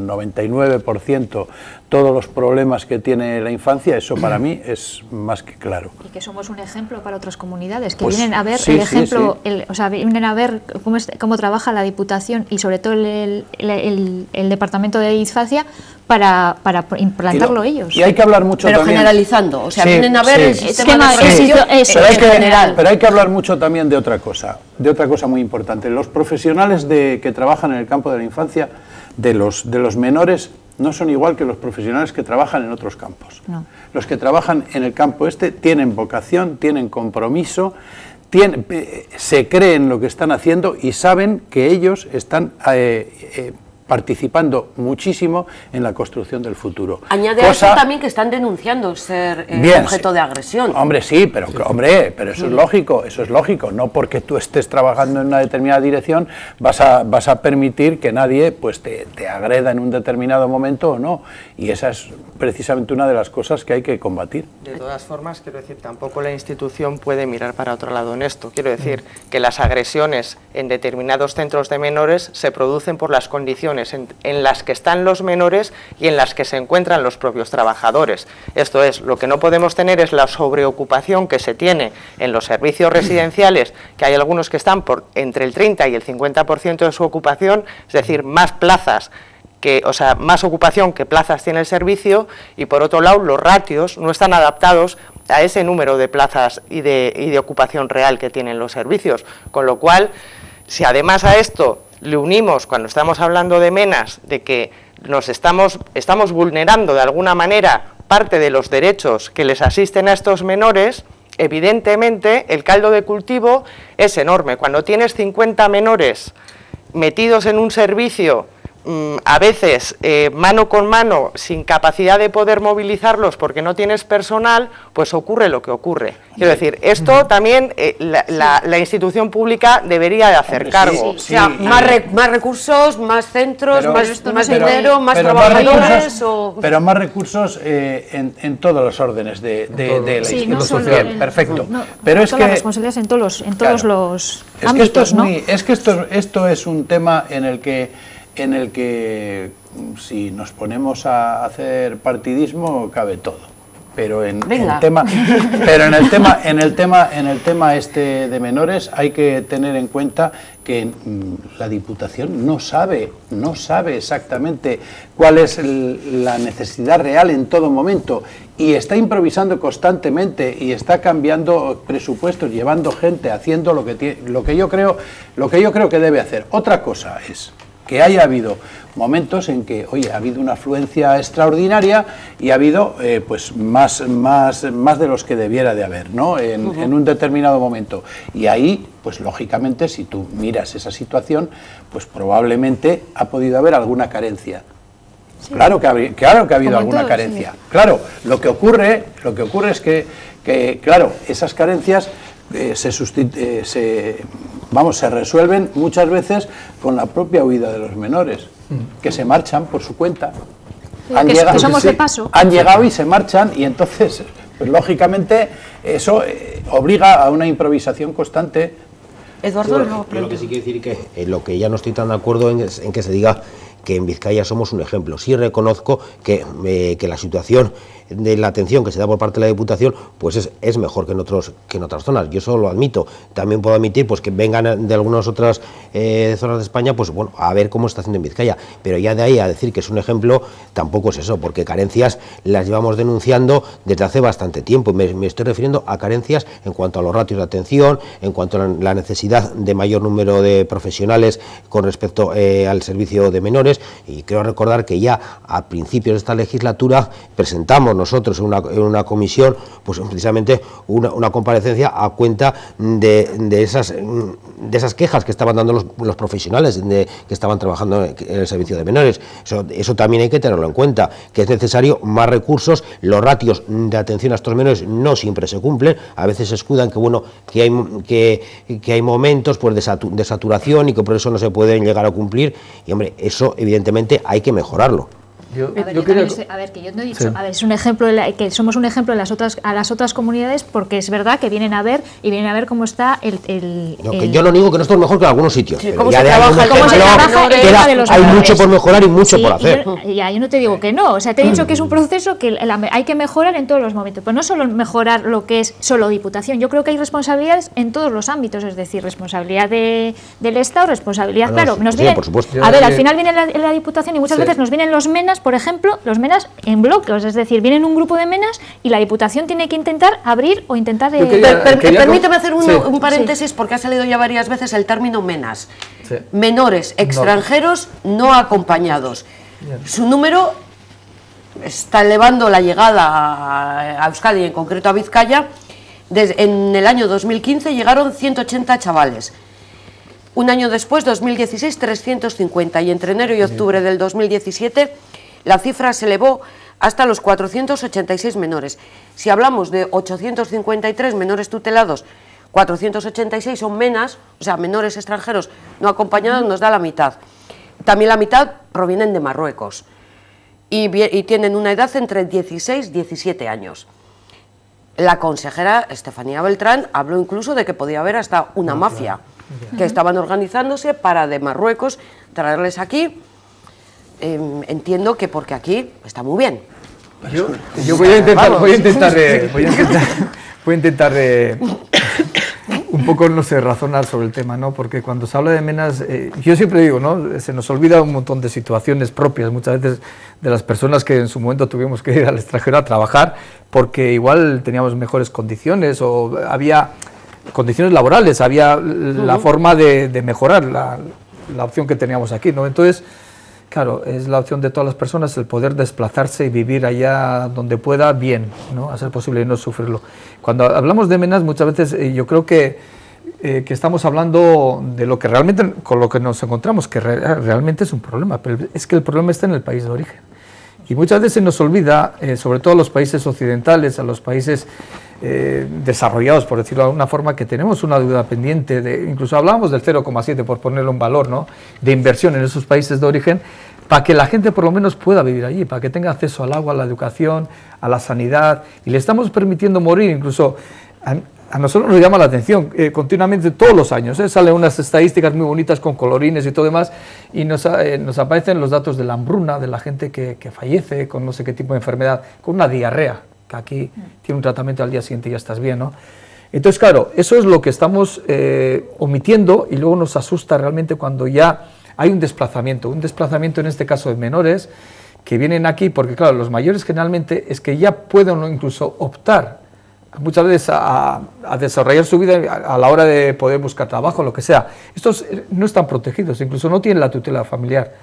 99% todos los problemas que tiene la infancia, eso para mí es más que claro. Y que somos un ejemplo para otras comunidades, que pues, vienen a ver el ejemplo, vienen a ver cómo trabaja la Diputación y sobre todo el Departamento de Infancia para implantarlo ellos. Y hay que hablar mucho pero también... generalizando, o sea, vienen a ver el sistema de eso, pero hay que hablar mucho también de otra cosa muy importante. Los profesionales que trabajan en el campo de la infancia, de los menores, no son igual que los profesionales que trabajan en otros campos. No. Los que trabajan en el campo tienen vocación, tienen compromiso, se creen lo que están haciendo y saben que ellos están participando muchísimo en la construcción del futuro. Añade a eso también que están denunciando ser objeto de agresión. Hombre, sí, pero eso es lógico, no porque tú estés trabajando en una determinada dirección vas a permitir que nadie pues te agreda en un determinado momento o no, y esa es precisamente una de las cosas que hay que combatir. De todas formas, quiero decir, tampoco la institución puede mirar para otro lado en esto. Quiero decir que las agresiones en determinados centros de menores se producen por las condiciones en las que están los menores y en las que se encuentran los propios trabajadores. Esto es, lo que no podemos tener es la sobreocupación que se tiene en los servicios residenciales, que hay algunos que están por entre el 30 y el 50% de su ocupación, es decir, más plazas, más ocupación que plazas tiene el servicio, y por otro lado los ratios no están adaptados a ese número de plazas y de ocupación real que tienen los servicios, con lo cual, si además a esto le unimos, cuando estamos hablando de menas, de que nos estamos vulnerando de alguna manera parte de los derechos que les asisten a estos menores, evidentemente el caldo de cultivo es enorme. Cuando tienes 50 menores metidos en un servicio, a veces mano con mano, sin capacidad de poder movilizarlos porque no tienes personal, pues ocurre lo que ocurre. Quiero decir, esto también la institución pública debería de hacer cargo. O sea, más recursos, más centros, más dinero, más trabajadores. Pero más recursos en todos los órdenes de la institución. Bien, perfecto. Pero es que las responsabilidades en todos los ámbitos, ¿no? Es que esto es un tema en el que si nos ponemos a hacer partidismo cabe todo. Pero en el tema este de menores hay que tener en cuenta que la Diputación no sabe exactamente cuál es la necesidad real en todo momento, y está improvisando constantemente y está cambiando presupuestos, llevando gente, haciendo lo que yo creo que debe hacer. Otra cosa es que haya habido momentos en que, oye, ha habido una afluencia extraordinaria y ha habido pues más de los que debiera de haber, ¿no? En un determinado momento. Y ahí, pues lógicamente, si tú miras esa situación, pues probablemente ha podido haber alguna carencia. Sí. Claro que ha habido alguna carencia. Sí. Claro, lo que ocurre es que claro, esas carencias se resuelven muchas veces con la propia huida de los menores, que se marchan por su cuenta. Han llegado y se marchan, y entonces, pues lógicamente, eso obliga a una improvisación constante. Eduardo, yo lo que sí quiero decir que lo que ya no estoy tan de acuerdo en que se diga que en Vizcaya somos un ejemplo. Sí reconozco que la situación de la atención que se da por parte de la Diputación pues es mejor que en otras zonas. Yo eso lo admito. También puedo admitir pues que vengan de algunas otras zonas de España, pues bueno, a ver cómo está haciendo en Vizcaya. Pero ya de ahí a decir que es un ejemplo, tampoco es eso, porque carencias las llevamos denunciando desde hace bastante tiempo. Me estoy refiriendo a carencias en cuanto a los ratios de atención, en cuanto a la necesidad de mayor número de profesionales con respecto al servicio de menores, menores, y creo recordar que ya a principios de esta legislatura presentamos nosotros en una comisión pues precisamente una comparecencia a cuenta de esas quejas que estaban dando los profesionales que estaban trabajando en el servicio de menores. Eso también hay que tenerlo en cuenta, que es necesario más recursos. Los ratios de atención a estos menores no siempre se cumplen, a veces se escudan que hay momentos pues de saturación y que por eso no se pueden llegar a cumplir, y hombre, eso evidentemente hay que mejorarlo. Que yo no he dicho, es un ejemplo que somos un ejemplo a las otras comunidades, porque es verdad que vienen a ver cómo está que yo no digo que no esté mejor que en algunos sitios, sí, cómo se trabaja hay mucho por mejorar y mucho por hacer. Yo no te digo que no, o sea, te he dicho que es un proceso que hay que mejorar en todos los momentos, pues no solo mejorar lo que es solo Diputación, yo creo que hay responsabilidades en todos los ámbitos, es decir, responsabilidad del Estado, responsabilidad, claro, nos vienen, por supuesto. A ver, al final viene la Diputación y muchas veces nos vienen los MENAS, por ejemplo, los MENAS en bloques, es decir, vienen un grupo de MENAS y la Diputación tiene que intentar abrir o intentar... Permíteme hacer un paréntesis, porque ha salido ya varias veces el término MENAS. Sí. Menores extranjeros no acompañados. Su número está elevando la llegada a Euskadi, en concreto a Vizcaya. En el año 2015 llegaron 180 chavales. Un año después, 2016, 350, y entre enero y octubre del 2017 la cifra se elevó hasta los 486 menores. Si hablamos de 853 menores tutelados, 486 son MENAS, o sea, menores extranjeros no acompañados, nos da la mitad. También la mitad provienen de Marruecos y tienen una edad entre 16 y 17 años. La consejera Estefanía Beltrán habló incluso de que podía haber hasta una mafia, que estaban organizándose para de Marruecos traerles aquí. Entiendo que porque aquí está muy bien. Yo voy a intentar un poco, no sé, razonar sobre el tema, ¿no? Porque cuando se habla de MENAS, yo siempre digo, ¿no? Se nos olvida un montón de situaciones propias, muchas veces de las personas que en su momento tuvimos que ir al extranjero a trabajar porque igual teníamos mejores condiciones o había condiciones laborales, había la forma de mejorar la opción que teníamos aquí, ¿no? Entonces, claro, es la opción de todas las personas el poder desplazarse y vivir allá donde pueda bien, ¿no? A ser posible y no sufrirlo. Cuando hablamos de MENAS, muchas veces yo creo que estamos hablando de lo que realmente, con lo que nos encontramos, que realmente es un problema, pero es que el problema está en el país de origen. Y muchas veces se nos olvida, sobre todo a los países occidentales, a los países desarrollados, por decirlo de alguna forma, que tenemos una deuda pendiente, incluso hablábamos del 0,7, por ponerle un valor, ¿no?, de inversión en esos países de origen, para que la gente por lo menos pueda vivir allí, para que tenga acceso al agua, a la educación, a la sanidad, y le estamos permitiendo morir. Incluso a nosotros nos llama la atención, continuamente, todos los años, salen unas estadísticas muy bonitas con colorines y todo demás, y nos aparecen los datos de la hambruna, de la gente que fallece con no sé qué tipo de enfermedad, con una diarrea, que aquí tiene un tratamiento al día siguiente y ya estás bien, ¿no? Entonces, claro, eso es lo que estamos omitiendo, y luego nos asusta realmente cuando ya hay un desplazamiento en este caso de menores que vienen aquí, porque claro, los mayores generalmente es que ya pueden incluso optar muchas veces a desarrollar su vida a la hora de poder buscar trabajo, lo que sea. Estos no están protegidos, incluso no tienen la tutela familiar.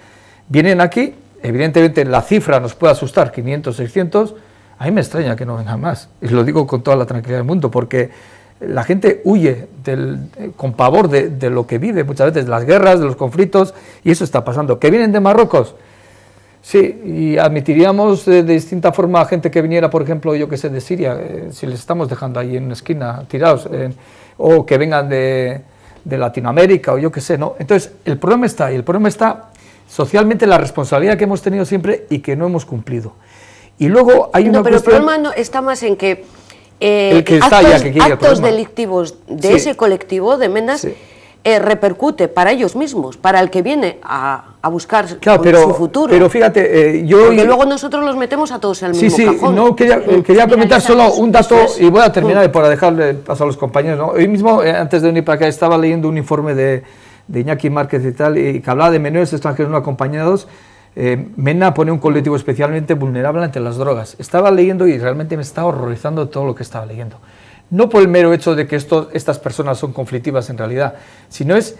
Vienen aquí, evidentemente la cifra nos puede asustar, 500, 600, a mí me extraña que no vengan más, y lo digo con toda la tranquilidad del mundo, porque la gente huye con pavor de lo que vive muchas veces, de las guerras, de los conflictos, y eso está pasando. ¿Que vienen de Marruecos? Sí, y admitiríamos de distinta forma a gente que viniera, por ejemplo, yo que sé, de Siria, si les estamos dejando ahí en una esquina tirados, o que vengan de Latinoamérica, o yo que sé, ¿no? Entonces, el problema está ahí, el problema está socialmente la responsabilidad que hemos tenido siempre y que no hemos cumplido. Y luego hay una pero cuestión... el problema está más en que, actos delictivos de ese colectivo de MENAS repercute para ellos mismos, para el que viene a buscar su futuro. Pero fíjate, porque luego nosotros los metemos a todos en el mismo cajón. No, quería comentar solo un dato, y voy a terminar para dejarle paso a los compañeros, ¿no? Hoy mismo, antes de venir para acá, estaba leyendo un informe de Iñaki Márquez y tal, y que hablaba de menores extranjeros no acompañados. MENA pone un colectivo especialmente vulnerable ante las drogas. Estaba leyendo y realmente me estaba horrorizando todo lo que estaba leyendo. No por el mero hecho de que estas personas son conflictivas en realidad, sino es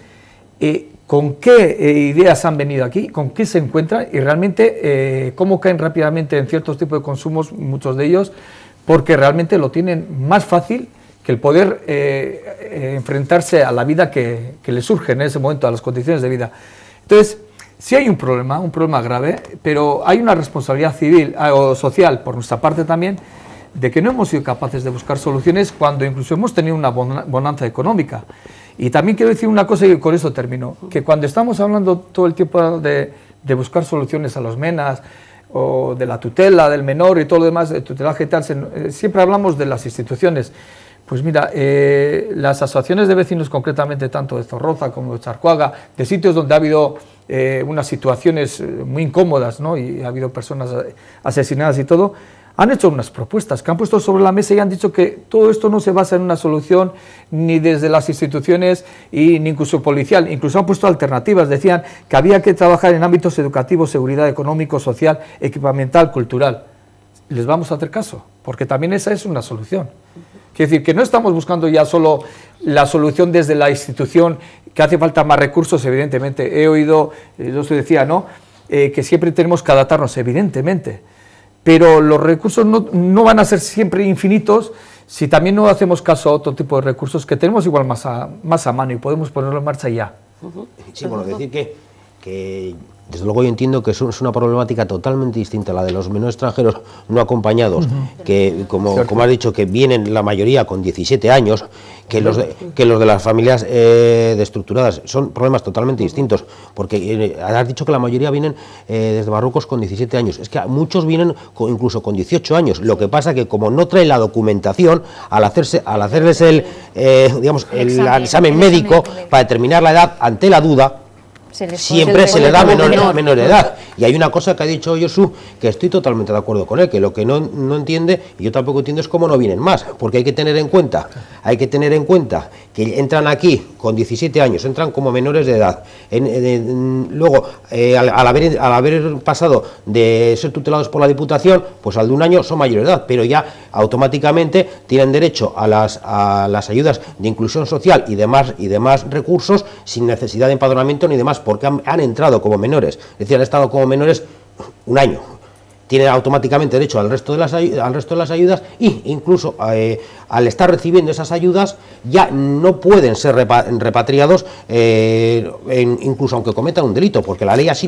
con qué ideas han venido aquí, con qué se encuentran y realmente cómo caen rápidamente en ciertos tipos de consumos, muchos de ellos, porque realmente lo tienen más fácil que el poder enfrentarse a la vida que les surge en ese momento, a las condiciones de vida. Entonces, sí hay un problema grave, pero hay una responsabilidad civil o social por nuestra parte también, de que no hemos sido capaces de buscar soluciones cuando incluso hemos tenido una bonanza económica. Y también quiero decir una cosa y con eso termino, que cuando estamos hablando todo el tiempo de buscar soluciones a los MENAs, o de la tutela del menor y todo lo demás, de tutelaje y tal, siempre hablamos de las instituciones. Pues mira, las asociaciones de vecinos, concretamente tanto de Zorroza como de Charcoaga, de sitios donde ha habido unas situaciones muy incómodas, ¿no? Y ha habido personas asesinadas y todo, han hecho unas propuestas que han puesto sobre la mesa y han dicho que todo esto no se basa en una solución ni desde las instituciones y ni incluso policial, incluso han puesto alternativas, decían que había que trabajar en ámbitos educativos, seguridad económico, social, equipamental, cultural. ¿Les vamos a hacer caso? Porque también esa es una solución. Quiere decir que no estamos buscando ya solo la solución desde la institución, que hace falta más recursos, evidentemente. He oído, yo se decía, ¿no?, que siempre tenemos que adaptarnos, evidentemente. Pero los recursos no van a ser siempre infinitos si también no hacemos caso a otro tipo de recursos que tenemos igual más a mano y podemos ponerlo en marcha ya. Sí, bueno, decir que desde luego yo entiendo que es una problemática totalmente distinta a la de los menores extranjeros no acompañados, que como has dicho, que vienen la mayoría con 17 años, que los de las familias destructuradas. Son problemas totalmente distintos, porque has dicho que la mayoría vienen desde Marruecos con 17 años, es que muchos vienen incluso con 18 años, lo que pasa que como no traen la documentación, al hacerles el examen médico para determinar la edad ante la duda, siempre se le da menor edad. Y hay una cosa que ha dicho Josu, que estoy totalmente de acuerdo con él, que lo que no entiende, y yo tampoco entiendo, es cómo no vienen más, porque hay que tener en cuenta que entran aquí con 17 años, entran como menores de edad. Luego, al haber pasado de ser tutelados por la Diputación, pues al de un año son mayores de edad, pero ya automáticamente tienen derecho a las ayudas de inclusión social y demás recursos sin necesidad de empadronamiento ni demás, porque han entrado como menores, es decir, han estado como menores un año. Tienen automáticamente derecho al resto de las ayudas e incluso al estar recibiendo esas ayudas ya no pueden ser repatriados, incluso aunque cometan un delito, porque la ley así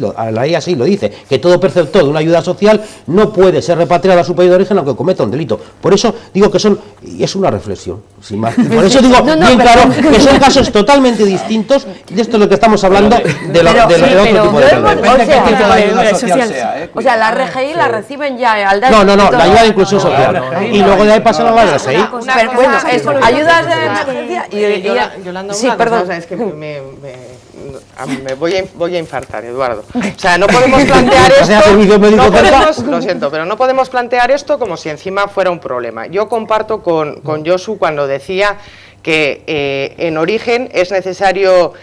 lo dice, que todo perceptor de una ayuda social no puede ser repatriado a su país de origen aunque cometa un delito. Por eso digo que es una reflexión, sin más. Por eso digo claro que son casos totalmente distintos, de esto es lo que estamos hablando de otro tipo de ayuda. O sea, la RGI la reciben ya al dar. No, la ayuda de inclusión social. Y luego de ahí pasan a la RGI. Bueno, ayudas de emergencia y Yolanda, sí, perdón. Cosa, es que me voy a infartar, Eduardo. O sea, no podemos plantear esto. Lo siento, pero no podemos plantear esto como si encima fuera un problema. Yo comparto con Josu cuando decía que en origen es necesario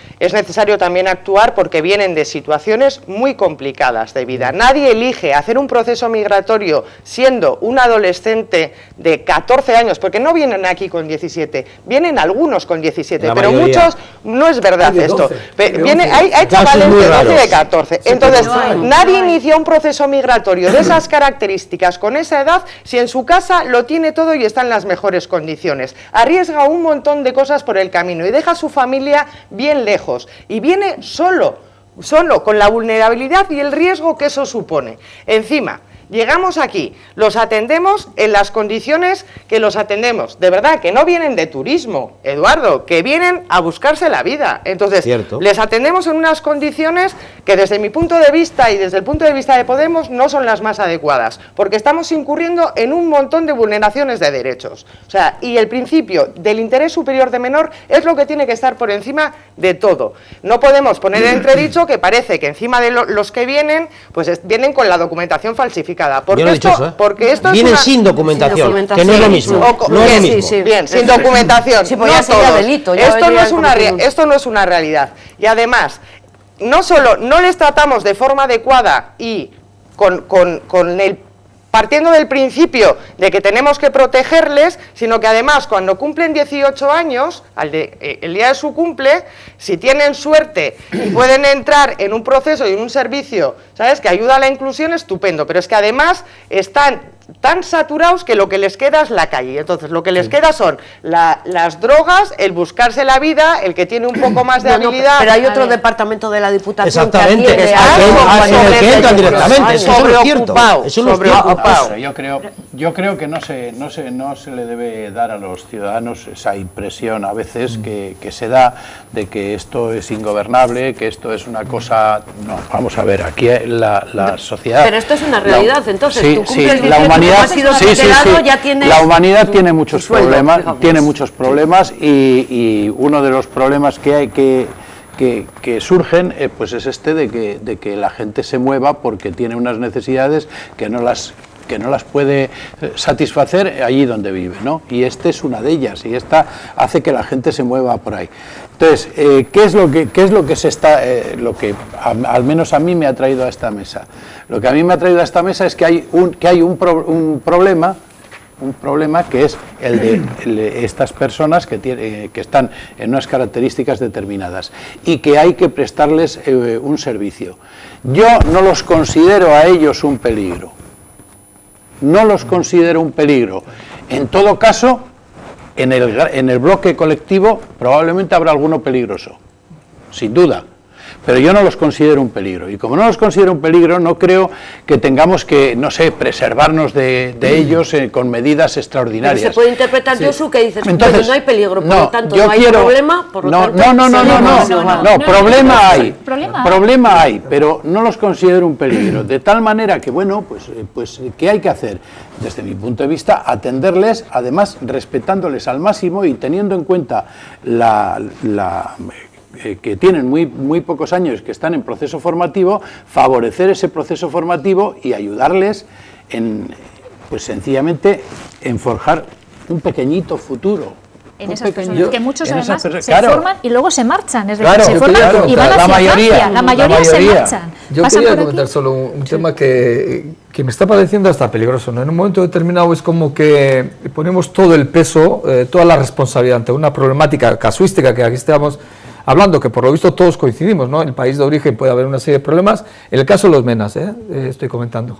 también actuar porque vienen de situaciones muy complicadas de vida. Nadie elige hacer un proceso migratorio siendo un adolescente de 14 años, porque no vienen aquí con 17, vienen algunos con 17, pero muchos, no es verdad esto. Hay chavales de 12 y de 14. Entonces, nadie inicia un proceso migratorio de esas características con esa edad si en su casa lo tiene todo y está en las mejores condiciones. Arriesga un montón de cosas por el camino y deja a su familia bien lejos y viene solo con la vulnerabilidad y el riesgo que eso supone. Encima, llegamos aquí, los atendemos en las condiciones que los atendemos, de verdad, que no vienen de turismo, Eduardo, que vienen a buscarse la vida. Entonces, les atendemos en unas condiciones que desde mi punto de vista y desde el punto de vista de Podemos no son las más adecuadas, porque estamos incurriendo en un montón de vulneraciones de derechos. O sea, y el principio del interés superior de menor es lo que tiene que estar por encima de todo. No podemos poner en entredicho que parece que encima de los que vienen, pues vienen con la documentación falsificada. Porque esto vienen sin documentación, que no es lo mismo. Bien, sin documentación. Sí, pues ya sería delito. Esto no es una realidad. Y además, no solo no les tratamos de forma adecuada y con partiendo del principio de que tenemos que protegerles, sino que además cuando cumplen 18 años, el día de su cumple, si tienen suerte y pueden entrar en un proceso y en un servicio, ¿sabes?, que ayuda a la inclusión, estupendo, pero es que además están tan saturados que lo que les queda es la calle. Entonces lo que les queda son las drogas, el buscarse la vida, el que tiene un poco más de habilidad. Pero hay otro departamento de la Diputación que exactamente, atiende que entran directamente, sobreocupado. Yo creo que no se le debe dar a los ciudadanos esa impresión a veces que se da de que esto es ingobernable, que esto es una cosa. No, vamos a ver, aquí la sociedad. Pero esto es una realidad, entonces tú cumples la humanidad, la humanidad tiene muchos problemas, y uno de los problemas que hay que surgen pues es este de que la gente se mueva porque tiene unas necesidades que no las puede satisfacer allí donde vive, ¿no? Y esta es una de ellas, y esta hace que la gente se mueva por ahí. Entonces, ¿qué es lo que se está, lo que al menos a mí me ha traído a esta mesa? Lo que a mí me ha traído a esta mesa es que hay un problema que es el de estas personas que están en unas características determinadas y que hay que prestarles un servicio. Yo no los considero a ellos un peligro. No los considero un peligro. En todo caso, en el bloque colectivo probablemente habrá alguno peligroso, sin duda, pero yo no los considero un peligro, y como no los considero un peligro, no creo que tengamos que, no sé, preservarnos de ellos con medidas extraordinarias. Pero se puede interpretar, Josu, que dices, entonces, no hay peligro, por lo tanto no hay problema, por lo tanto... No, problema hay, pero no los considero un peligro, de tal manera que, bueno, pues ¿qué hay que hacer? Desde mi punto de vista, atenderles, además respetándoles al máximo y teniendo en cuenta que tienen muy pocos años, que están en proceso formativo, favorecer ese proceso formativo y ayudarles pues sencillamente en forjar un pequeñito futuro. En esas personas, que muchos además se forman y luego se marchan, es decir, se forman y van hacia Francia, la mayoría se marchan. Yo quería comentar solo un tema que me está pareciendo hasta peligroso, ¿no? En un momento determinado es como que ponemos todo el peso, toda la responsabilidad ante una problemática casuística que aquí estamos hablando, que por lo visto todos coincidimos, ¿no? En el país de origen puede haber una serie de problemas, en el caso de los MENAs, estoy comentando.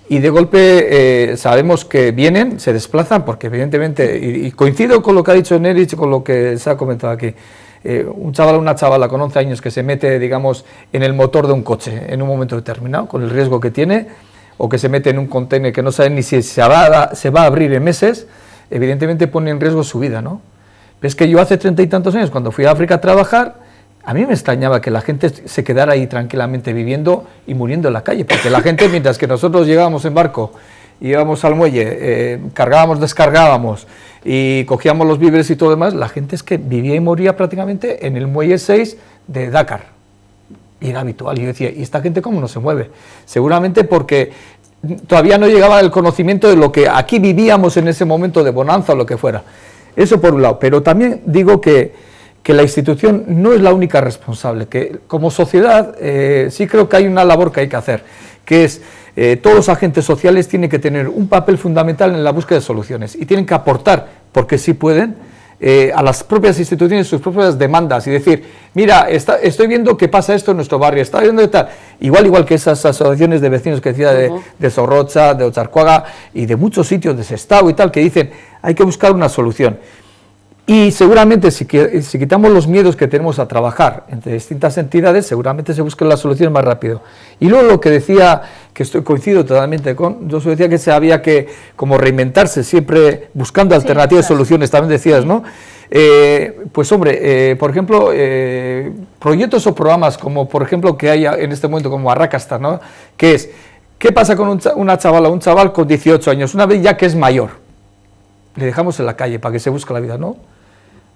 Y de golpe sabemos que vienen, se desplazan, porque evidentemente, y coincido con lo que ha dicho Nerich, con lo que se ha comentado aquí, un chaval o una chavala con 11 años que se mete, digamos, en el motor de un coche en un momento determinado, con el riesgo que tiene, o que se mete en un contenedor que no sabe ni si se va a abrir en meses, evidentemente pone en riesgo su vida, ¿no? Pero es que yo hace 30 y tantos años, cuando fui a África a trabajar, a mí me extrañaba que la gente se quedara ahí tranquilamente viviendo y muriendo en la calle, porque la gente, mientras que nosotros llegábamos en barco, íbamos al muelle, cargábamos, descargábamos y cogíamos los víveres y todo demás, la gente es que vivía y moría prácticamente en el muelle 6 de Dakar. Y era habitual. Y yo decía, ¿y esta gente cómo no se mueve? Seguramente porque todavía no llegaba el conocimiento de lo que aquí vivíamos en ese momento de bonanza o lo que fuera. Eso por un lado. Pero también digo que la institución no es la única responsable, que como sociedad sí creo que hay una labor que hay que hacer, que es todos los agentes sociales tienen que tener un papel fundamental en la búsqueda de soluciones y tienen que aportar, porque sí pueden, a las propias instituciones sus propias demandas y decir, mira, estoy viendo que pasa esto en nuestro barrio, está viendo que tal, igual que esas asociaciones de vecinos que decía de Zorrocha, de Ocharcoaga y de muchos sitios de Sestao y tal, que dicen, hay que buscar una solución. Y seguramente si quitamos los miedos que tenemos a trabajar entre distintas entidades, seguramente se busquen las soluciones más rápido. Y luego lo que decía, que coincido totalmente con, yo decía que se había que como reinventarse siempre buscando alternativas y soluciones, también decías, ¿no? Pues hombre, por ejemplo, proyectos o programas como por ejemplo que hay en este momento como Arrakasta, ¿no? Que es, ¿qué pasa con una chavala o un chaval con 18 años, una vez ya que es mayor? Le dejamos en la calle para que se busque la vida, ¿no?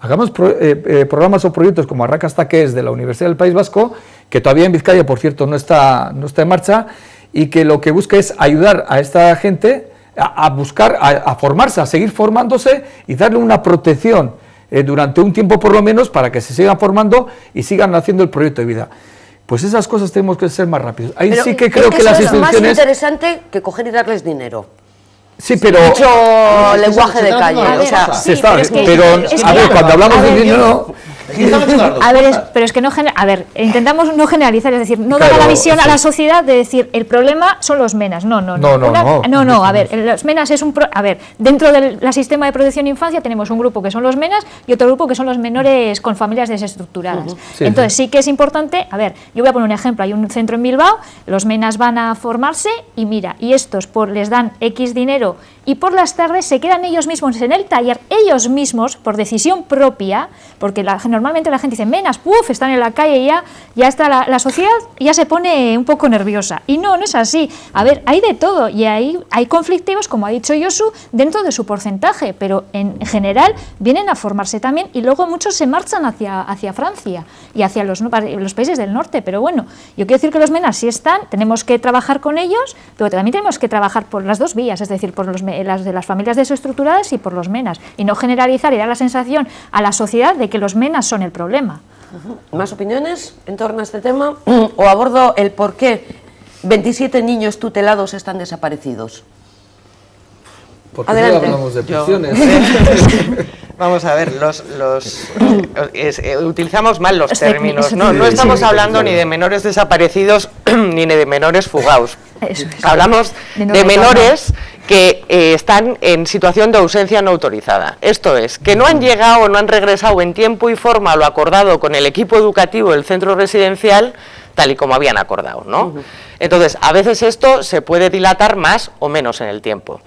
Hagamos programas o proyectos como Arrakasta, que es de la Universidad del País Vasco, que todavía en Vizcaya, por cierto, no está en marcha, y que lo que busca es ayudar a esta gente a buscar, a formarse, a seguir formándose y darle una protección durante un tiempo por lo menos para que se sigan formando y sigan haciendo el proyecto de vida. Pues esas cosas tenemos que ser más rápidos. Ahí pero sí que creo que las instituciones... es más interesante que coger y darles dinero. Sí, pero... Mucho lenguaje de calle. A ver, O sea, sí, pero a ver, cuando hablamos de dinero... A ver, pero es que no intentamos no generalizar, es decir, no dar Claro, la visión a sí. la sociedad de decir el problema son los MENAS. No. A ver, los MENAS es a ver, dentro del sistema de protección de infancia tenemos un grupo que son los MENAS y otro grupo que son los menores con familias desestructuradas. Sí, Entonces sí que es importante, a ver, yo voy a poner un ejemplo, hay un centro en Bilbao, los MENAS van a formarse y mira, y estos les dan X dinero y por las tardes se quedan ellos mismos en el taller, ellos mismos, por decisión propia, porque normalmente la gente dice, MENAS, están en la calle y ya está la sociedad, ya se pone un poco nerviosa. Y no es así. A ver, hay de todo y hay conflictivos, como ha dicho Josu, dentro de su porcentaje, pero en general vienen a formarse también y luego muchos se marchan hacia Francia y hacia los países del norte. Pero bueno, yo quiero decir que los MENAS sí están, tenemos que trabajar con ellos, pero también tenemos que trabajar por las dos vías, es decir, por las de las familias desestructuradas y por los MENAS, y no generalizar y dar la sensación a la sociedad de que los MENAS son el problema. ¿Más opiniones en torno a este tema? ¿O abordo el por qué 27 niños tutelados están desaparecidos? Porque no hablamos de prisiones. Vamos a ver, utilizamos mal los términos, no estamos hablando ni de menores desaparecidos ni de menores fugados. Hablamos de menores que están en situación de ausencia no autorizada. Esto es, que no han llegado o no han regresado en tiempo y forma a lo acordado con el equipo educativo del centro residencial, tal y como habían acordado, ¿no? Entonces, a veces esto se puede dilatar más o menos en el tiempo.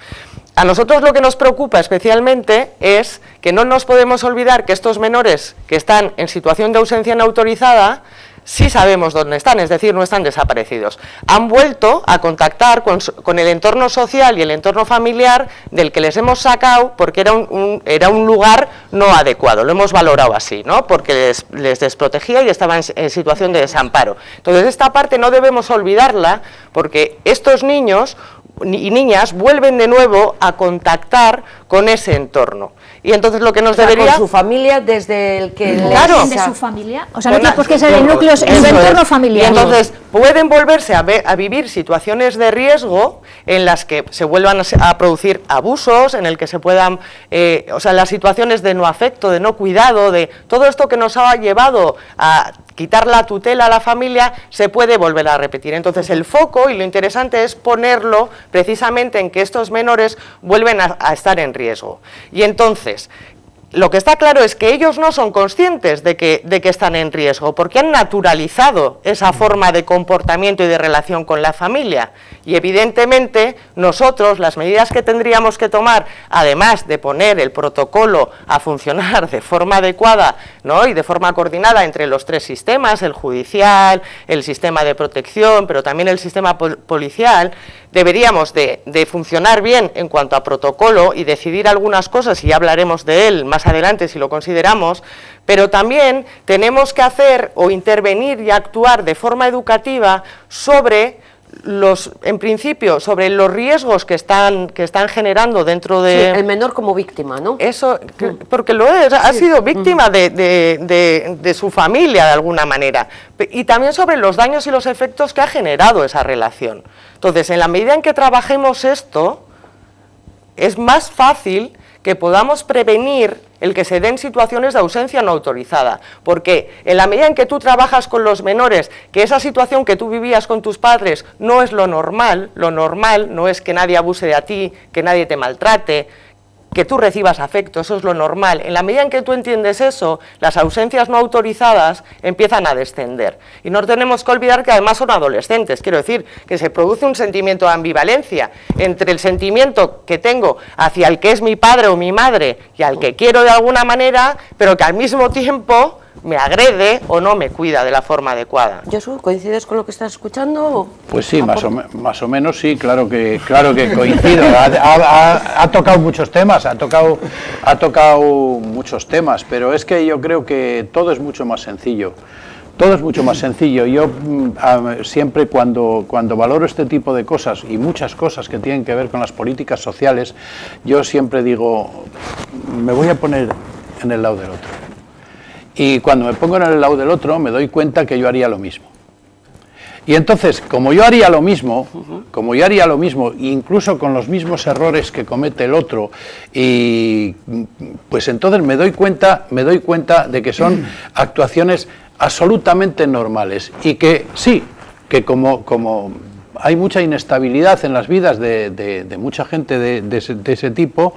A nosotros lo que nos preocupa especialmente es que no nos podemos olvidar que estos menores que están en situación de ausencia no autorizada sí sabemos dónde están, es decir, no están desaparecidos. Han vuelto a contactar con el entorno social y el entorno familiar del que les hemos sacado porque era un lugar no adecuado, lo hemos valorado así, ¿no? Porque les desprotegía y estaban en situación de desamparo. Entonces esta parte no debemos olvidarla porque estos niños y niñas vuelven de nuevo a contactar con ese entorno. Y entonces lo que nos debería... Con su familia desde el que... Claro. ¿De su familia? O sea, no tiene por qué ser el núcleo, el entorno familiar. Y entonces pueden volverse a vivir situaciones de riesgo en las que se vuelvan a producir abusos, en el que se puedan... las situaciones de no afecto, de no cuidado, de todo esto que nos ha llevado a quitar la tutela a la familia, se puede volver a repetir. Entonces el foco y lo interesante es ponerlo precisamente en que estos menores vuelven a estar en riesgo. Y entonces, lo que está claro es que ellos no son conscientes de que están en riesgo, porque han naturalizado esa forma de comportamiento y de relación con la familia. Y evidentemente nosotros, las medidas que tendríamos que tomar, además de poner el protocolo a funcionar de forma adecuada, ¿no? Y de forma coordinada entre los tres sistemas, el judicial, el sistema de protección, pero también el sistema policial, deberíamos de funcionar bien en cuanto a protocolo y decidir algunas cosas, y ya hablaremos de él más adelante si lo consideramos, pero también tenemos que hacer o intervenir y actuar de forma educativa sobre en principio, sobre los riesgos que están generando dentro de... Sí, el menor como víctima, ¿no? Eso, porque lo es, ha sido víctima de su familia de alguna manera, y también sobre los daños y los efectos que ha generado esa relación. Entonces, en la medida en que trabajemos esto, es más fácil que podamos prevenir el que se den situaciones de ausencia no autorizada, porque en la medida en que tú trabajas con los menores, que esa situación que tú vivías con tus padres no es lo normal no es que nadie abuse de ti, que nadie te maltrate, que tú recibas afecto, eso es lo normal. En la medida en que tú entiendes eso, las ausencias no autorizadas empiezan a descender. Y no tenemos que olvidar que además son adolescentes, quiero decir, que se produce un sentimiento de ambivalencia entre el sentimiento que tengo hacia el que es mi padre o mi madre y al que quiero de alguna manera, pero que al mismo tiempo me agrede o no me cuida de la forma adecuada. Josu, ¿coincides con lo que estás escuchando? Pues sí, más o menos sí, claro que coincido. Ha tocado muchos temas, ha tocado muchos temas, pero es que yo creo que todo es mucho más sencillo. Todo es mucho más sencillo. Yo siempre cuando valoro este tipo de cosas y muchas cosas que tienen que ver con las políticas sociales, yo siempre digo, me voy a poner en el lado del otro. Y cuando me pongo en el lado del otro me doy cuenta que yo haría lo mismo. Y entonces, como yo haría lo mismo, incluso con los mismos errores que comete el otro, y pues entonces me doy cuenta de que son actuaciones absolutamente normales y que sí, que como hay mucha inestabilidad en las vidas de mucha gente de ese tipo,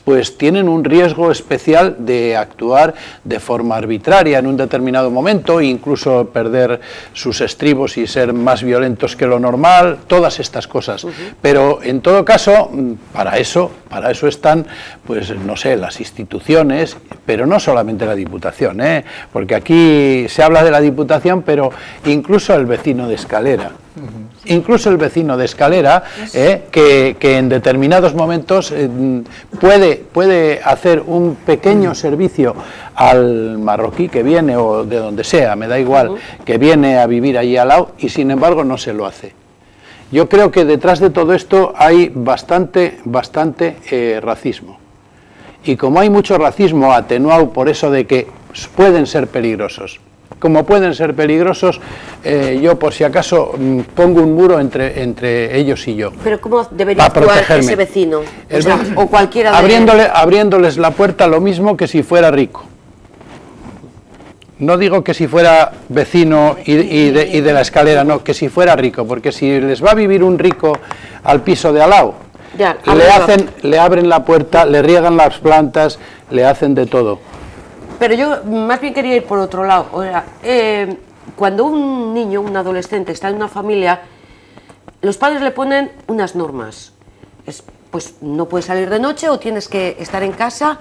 pues tienen un riesgo especial de actuar de forma arbitraria en un determinado momento, incluso perder sus estribos y ser más violentos que lo normal, todas estas cosas. Pero en todo caso, para eso están, pues no sé, las instituciones, pero no solamente la Diputación, porque aquí se habla de la Diputación, pero incluso el vecino de Escalera. Incluso el vecino de Escalera, que en determinados momentos puede hacer un pequeño servicio al marroquí que viene, o de donde sea, me da igual, que viene a vivir allí al lado, y sin embargo no se lo hace. Yo creo que detrás de todo esto hay bastante racismo. Y como hay mucho racismo atenuado por eso de que pueden ser peligrosos, como pueden ser peligrosos, yo por si acaso pongo un muro entre ellos y yo. Pero ¿cómo debería actuar ese vecino? O cualquiera abriéndoles la puerta lo mismo que si fuera rico. No digo que si fuera vecino y de la Escalera, no, que si fuera rico, porque si les va a vivir un rico al piso de al lado, le abren la puerta, le riegan las plantas, le hacen de todo. Pero yo más bien quería ir por otro lado. O sea, cuando un niño, un adolescente está en una familia, los padres le ponen unas normas. Pues no puedes salir de noche o tienes que estar en casa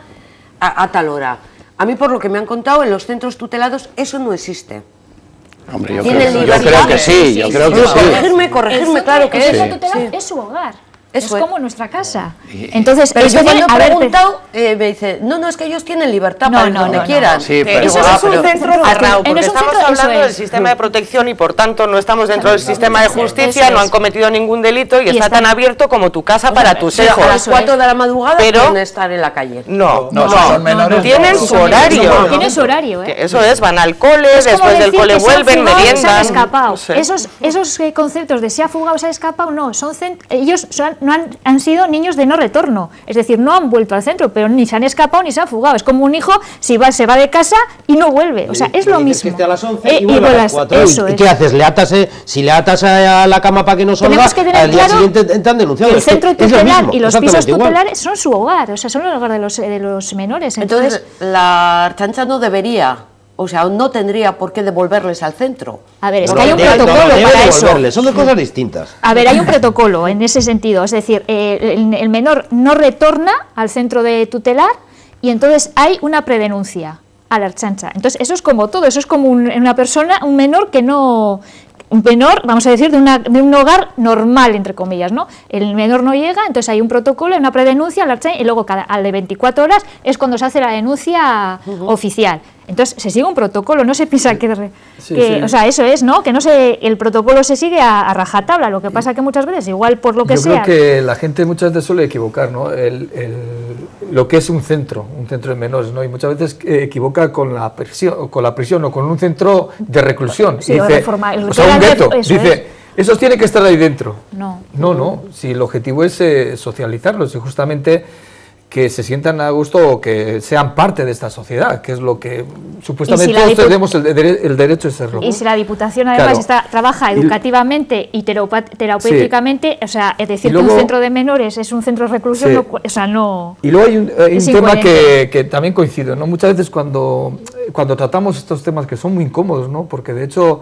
a tal hora. A mí, por lo que me han contado, en los centros tutelados eso no existe. Hombre, yo creo que sí. Corregirme, claro que sí. Es su hogar. Eso es como nuestra casa. Entonces, pero yo cuando he preguntado, me dice, no, es que ellos tienen libertad para ir donde quieran. Sí, pero eso es un centro cerrado, porque estamos hablando del sistema de protección y por tanto no estamos dentro del sistema de justicia, no han cometido ningún delito y está tan abierto como tu casa para tus hijos. A las 4 de la madrugada pueden estar en la calle. No, son menores. Tienen su horario. Tienen su horario, Eso es, van al cole, después del cole vuelven, meriendan. Se han escapado. Esos conceptos de se ha fugado, se ha escapado, no, ellos han sido niños de no retorno, es decir, no han vuelto al centro, pero ni se han escapado ni se han fugado. Es como un hijo se va de casa y no vuelve, o sea, es lo mismo. Que esté a las 11 y vuelve a las 4. ¿Y qué haces? Si le atas a la cama para que no salga, al día siguiente te han denunciado. El centro tutelar y los pisos tutelares son su hogar, o sea, son el hogar de los menores. Entonces, la Ertzaintza no debería, o sea, no tendría por qué devolverles al centro. A ver, es que hay un protocolo para eso. Son dos cosas distintas. A ver, hay un protocolo en ese sentido, es decir, el menor no retorna al centro de tutelar y entonces hay una predenuncia a la Ertzaintza. Entonces, eso es como todo, eso es como una persona, un menor que no... Un menor, vamos a decir, de un hogar normal, entre comillas, ¿no? El menor no llega, entonces hay un protocolo, una predenuncia, y luego al de 24 horas es cuando se hace la denuncia oficial. Entonces se sigue un protocolo, no se piensa o sea, eso es, ¿no? Que el protocolo se sigue a rajatabla, lo que pasa que muchas veces, igual por lo que sea... Yo creo que la gente muchas veces suele equivocar, ¿no? Lo que es un centro de menores, ¿no? Y muchas veces equivoca con la prisión o con un centro de reclusión. Sí, dice, o sea, un gueto. Dice, esos tienen que estar ahí dentro. No. Si el objetivo es socializarlos y justamente que se sientan a gusto o que sean parte de esta sociedad, que es lo que supuestamente todos tenemos el derecho de serlo. Y si la Diputación además trabaja educativamente y terapéuticamente, o sea, es decir, luego, que un centro de menores es un centro de reclusión, o sea, no... Y luego hay un tema que también coincido, ¿no? Muchas veces cuando tratamos estos temas que son muy incómodos, ¿no? Porque de hecho...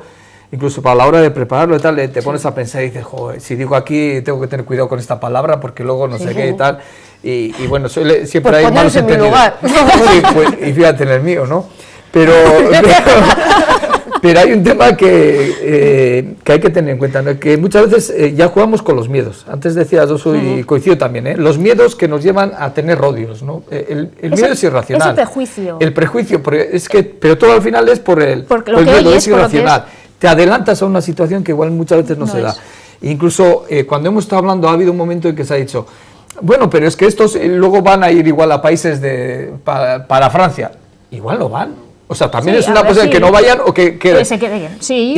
Incluso para la hora de prepararlo y tal, te pones a pensar y dices, joder, si digo aquí tengo que tener cuidado con esta palabra porque luego no sé qué y tal. Y bueno, siempre pues hay malos entendidos. Sí, pues, y fíjate en el mío, ¿no? Pero hay un tema que hay que tener en cuenta, ¿no? Que muchas veces ya jugamos con los miedos. Antes decías, y coincido también, los miedos que nos llevan a tener odios, ¿no? El miedo es irracional. Es el prejuicio. El prejuicio, pero todo al final es por el miedo, es irracional. Te adelantas a una situación que igual muchas veces no se da. Incluso cuando hemos estado hablando ha habido un momento en que se ha dicho, bueno, pero es que estos luego van a ir igual a países para Francia. Igual no van. O sea, también es una posibilidad que no vayan o que se queden. Sí.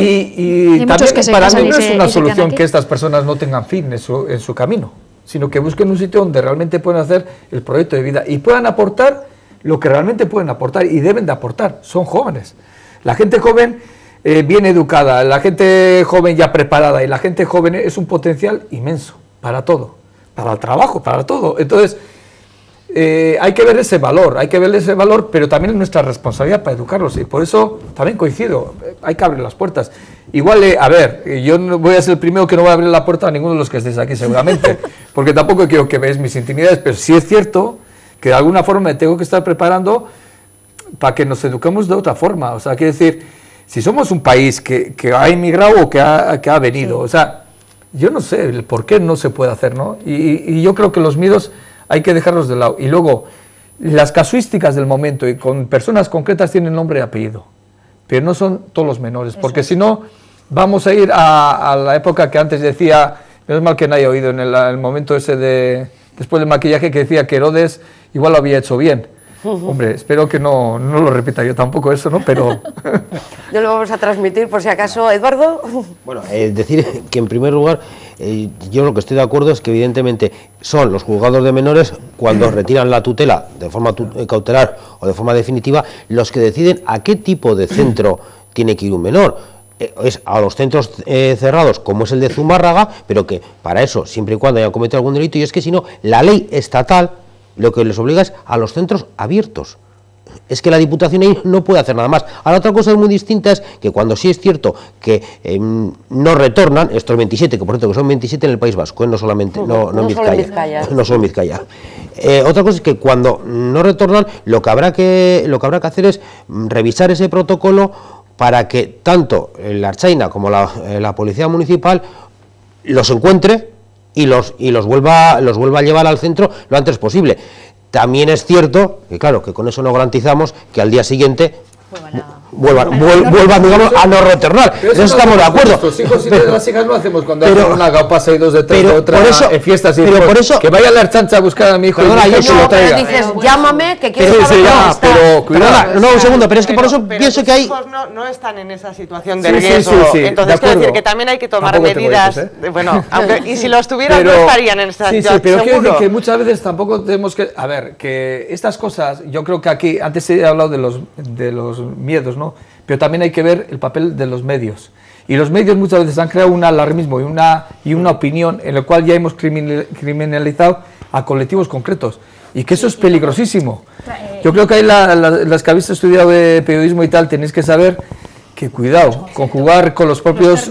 Y también para mí no es una solución que estas personas no tengan fin en su camino, sino que busquen un sitio donde realmente puedan hacer el proyecto de vida y puedan aportar lo que realmente pueden aportar y deben de aportar. Son jóvenes. La gente joven bien educada, la gente joven ya preparada y la gente joven es un potencial inmenso para todo, para el trabajo, para todo. Entonces, hay que ver ese valor, pero también es nuestra responsabilidad para educarlos y por eso también coincido, hay que abrir las puertas. Igual, a ver, yo no voy a ser el primero que no va a abrir la puerta a ninguno de los que estéis aquí seguramente, porque tampoco quiero que veáis mis intimidades, pero sí es cierto que de alguna forma me tengo que estar preparando para que nos eduquemos de otra forma. O sea, quiero decir, si somos un país que ha emigrado o que ha venido, sí. O sea, yo no sé el por qué no se puede hacer, ¿no? Y yo creo que los miedos hay que dejarlos de lado. Y luego, las casuísticas del momento y con personas concretas tienen nombre y apellido, pero no son todos los menores, porque si no, vamos a ir a la época que antes decía, menos mal que nadie ha oído en el momento ese después del maquillaje, que decía que Herodes igual lo había hecho bien. Hombre, espero que no lo repita yo tampoco eso, ¿no? Pero no lo vamos a transmitir por si acaso, Eduardo. Bueno, decir que en primer lugar, yo lo que estoy de acuerdo es que evidentemente son los juzgados de menores, cuando retiran la tutela de forma cautelar o de forma definitiva, los que deciden a qué tipo de centro tiene que ir un menor. Es a los centros cerrados, como es el de Zumárraga, pero que para eso, siempre y cuando hayan cometido algún delito, y es que si no, la ley estatal lo que les obliga es a los centros abiertos. Es que la Diputación ahí no puede hacer nada más. Ahora, otra cosa muy distinta es que cuando sí es cierto que no retornan, estos 27, que por cierto que son 27 en el País Vasco, no solamente no en Vizcaya, no solo en Vizcaya. Otra cosa es que cuando no retornan, lo que habrá que hacer es revisar ese protocolo para que tanto la Ertzaintza como la Policía Municipal los encuentre y los vuelva a llevar al centro lo antes posible. También es cierto que, claro, que con eso no garantizamos que al día siguiente vuelvan, digamos, a no retornar. Eso estamos de acuerdo. Nuestros hijos y las hijas lo hacemos cuando hacen una gaupa y dos de tres, otra en fiestas y por eso, que vaya a la Ertzaintza a buscar a mi hijo y se lo traiga. Dices, llámame, que quiero saber dónde está. Pero cuidado. No, un segundo, pero es que por eso pienso que hay... Los hijos no están en esa situación de riesgo. Entonces, quiero decir que también hay que tomar medidas. Bueno, y si los tuvieran, no estarían en esa situación. Sí, pero quiero decir que muchas veces tampoco tenemos que... A ver, que estas cosas, yo creo que aquí, antes he hablado de los miedos, ¿no? Pero también hay que ver el papel de los medios. Y los medios muchas veces han creado un alarmismo y una opinión en la cual ya hemos criminalizado a colectivos concretos. Y que eso es peligrosísimo. Yo creo que ahí las que habéis estudiado de periodismo y tal, tenéis que saber que cuidado con jugar con los propios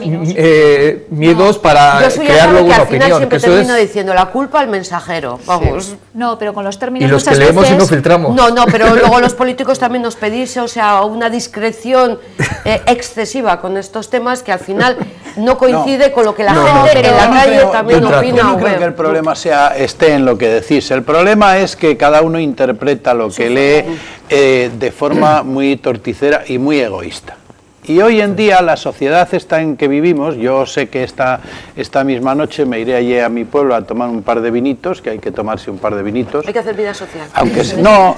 miedos para crear luego una opinión. Al final siempre termino diciendo la culpa al mensajero, vamos. Sí. No, pero con los términos y los que leemos veces, y no filtramos. No, pero luego los políticos también nos pedís, o sea, una discreción excesiva con estos temas que al final no coincide con lo que la gente en la calle también opina. Yo no creo que el problema esté en lo que decís. El problema es que cada uno interpreta lo que lee de forma muy torticera y muy egoísta. Y hoy en día la sociedad esta en que vivimos, yo sé que esta misma noche me iré allí a mi pueblo a tomar un par de vinitos, que hay que tomarse un par de vinitos. Hay que hacer vida social.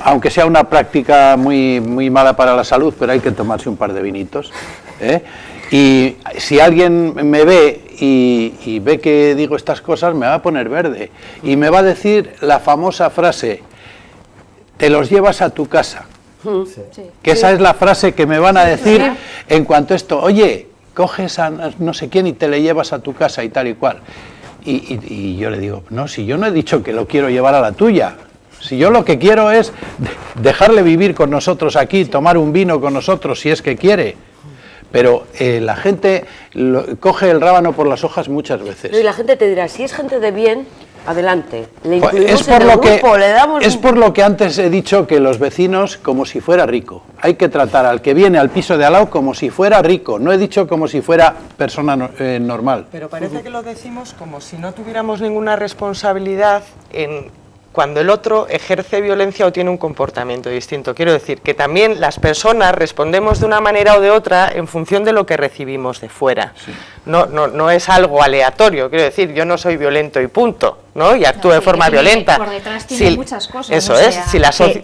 Aunque sea una práctica muy, muy mala para la salud, pero hay que tomarse un par de vinitos. Y si alguien me ve y ve que digo estas cosas, me va a poner verde. Y me va a decir la famosa frase, te los llevas a tu casa. Sí. Que esa es la frase que me van a decir en cuanto a esto. Oye, coges a no sé quién y te le llevas a tu casa y tal y cual. Y yo le digo, no, si yo no he dicho que lo quiero llevar a la tuya. Si yo lo que quiero es dejarle vivir con nosotros aquí, tomar un vino con nosotros si es que quiere. Pero la gente coge el rábano por las hojas muchas veces. Y la gente te dirá, si es gente de bien, adelante. Le incluimos en el grupo, le damos... Es por lo que antes he dicho que los vecinos como si fuera rico. Hay que tratar al que viene al piso de al lado como si fuera rico. No he dicho como si fuera persona normal. Pero parece que lo decimos como si no tuviéramos ninguna responsabilidad en cuando el otro ejerce violencia o tiene un comportamiento distinto. Quiero decir que también las personas respondemos de una manera o de otra en función de lo que recibimos de fuera. Sí. No es algo aleatorio, quiero decir, yo no soy violento y punto, ¿no? Y actúo de forma violenta. Por detrás tiene muchas cosas. Eso es,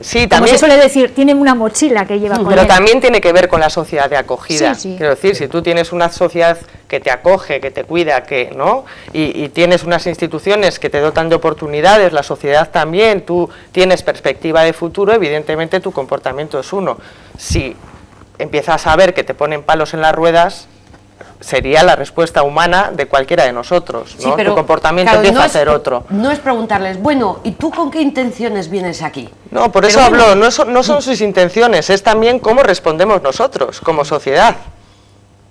sí, como también, se suele decir, tiene una mochila que lleva con pero él. También tiene que ver con la sociedad de acogida. Sí. Quiero decir, si tú tienes una sociedad que te acoge, que te cuida, que ¿no? Y tienes unas instituciones que te dotan de oportunidades, la sociedad también, tú tienes perspectiva de futuro, evidentemente tu comportamiento es uno. Si empiezas a ver que te ponen palos en las ruedas, sería la respuesta humana de cualquiera de nosotros, ¿no? Sí, pero, tu comportamiento empieza a ser otro. No es preguntarles, bueno, ¿y tú con qué intenciones vienes aquí? No, por eso hablo, no son sus intenciones, es también cómo respondemos nosotros, como sociedad.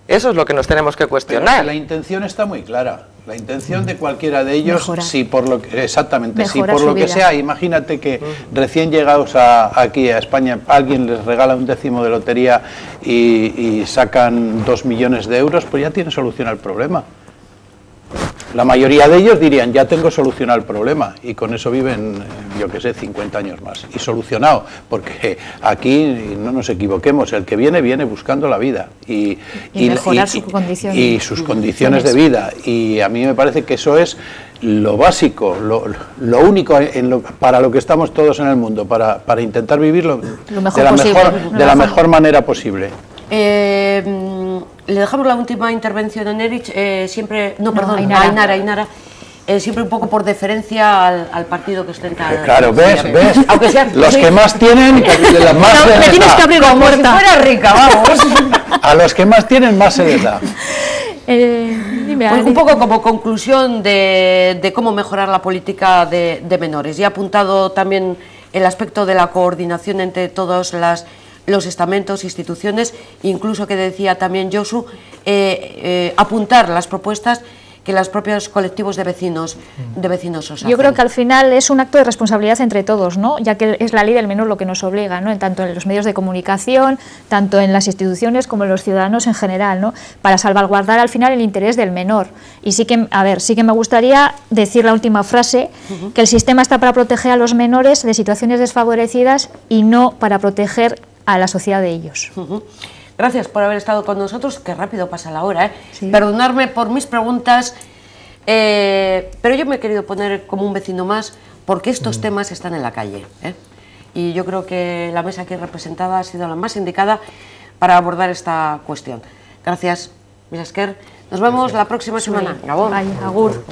Eso es lo que nos tenemos que cuestionar. Pero la intención está muy clara. La intención de cualquiera de ellos, si por lo que, exactamente, si por lo que sea, imagínate que recién llegados aquí a España, alguien les regala un décimo de lotería y sacan 2 millones de euros, pues ya tiene solucionado el problema. La mayoría de ellos dirían, ya tengo solucionado el problema, y con eso viven, yo qué sé, 50 años más. Y solucionado, porque aquí, no nos equivoquemos, el que viene, viene buscando la vida. Y mejorar sus condiciones. Y sus condiciones de vida. Y a mí me parece que eso es lo básico, lo único para lo que estamos todos en el mundo, para intentar vivirlo de la mejor manera posible. Le dejamos la última intervención a Nerich, Ainara, siempre un poco por deferencia al partido que ostenta. Claro, ves, aunque sea, los que más tienen, más se les tienes da. que abrir como muerta. Si fuera rica, vamos. A los que más tienen, más se les da. Pues un poco como conclusión de cómo mejorar la política de menores. Y ha apuntado también el aspecto de la coordinación entre todos los estamentos, instituciones, incluso que decía también Josu, apuntar las propuestas que los propios colectivos de vecinos os hacen. Yo creo que al final es un acto de responsabilidad entre todos, ¿no? Ya que es la ley del menor lo que nos obliga, ¿no? Tanto en los medios de comunicación, tanto en las instituciones como en los ciudadanos en general, ¿no? Para salvaguardar al final el interés del menor. Y sí que me gustaría decir la última frase, que el sistema está para proteger a los menores de situaciones desfavorecidas y no para proteger a la sociedad de ellos. Gracias por haber estado con nosotros, qué rápido pasa la hora, ¿eh? Sí. Perdonadme por mis preguntas, pero yo me he querido poner como un vecino más, porque estos temas están en la calle, ¿eh? Y yo creo que la mesa aquí representada ha sido la más indicada para abordar esta cuestión. Gracias, Mila esker. Nos vemos la próxima semana. Agur.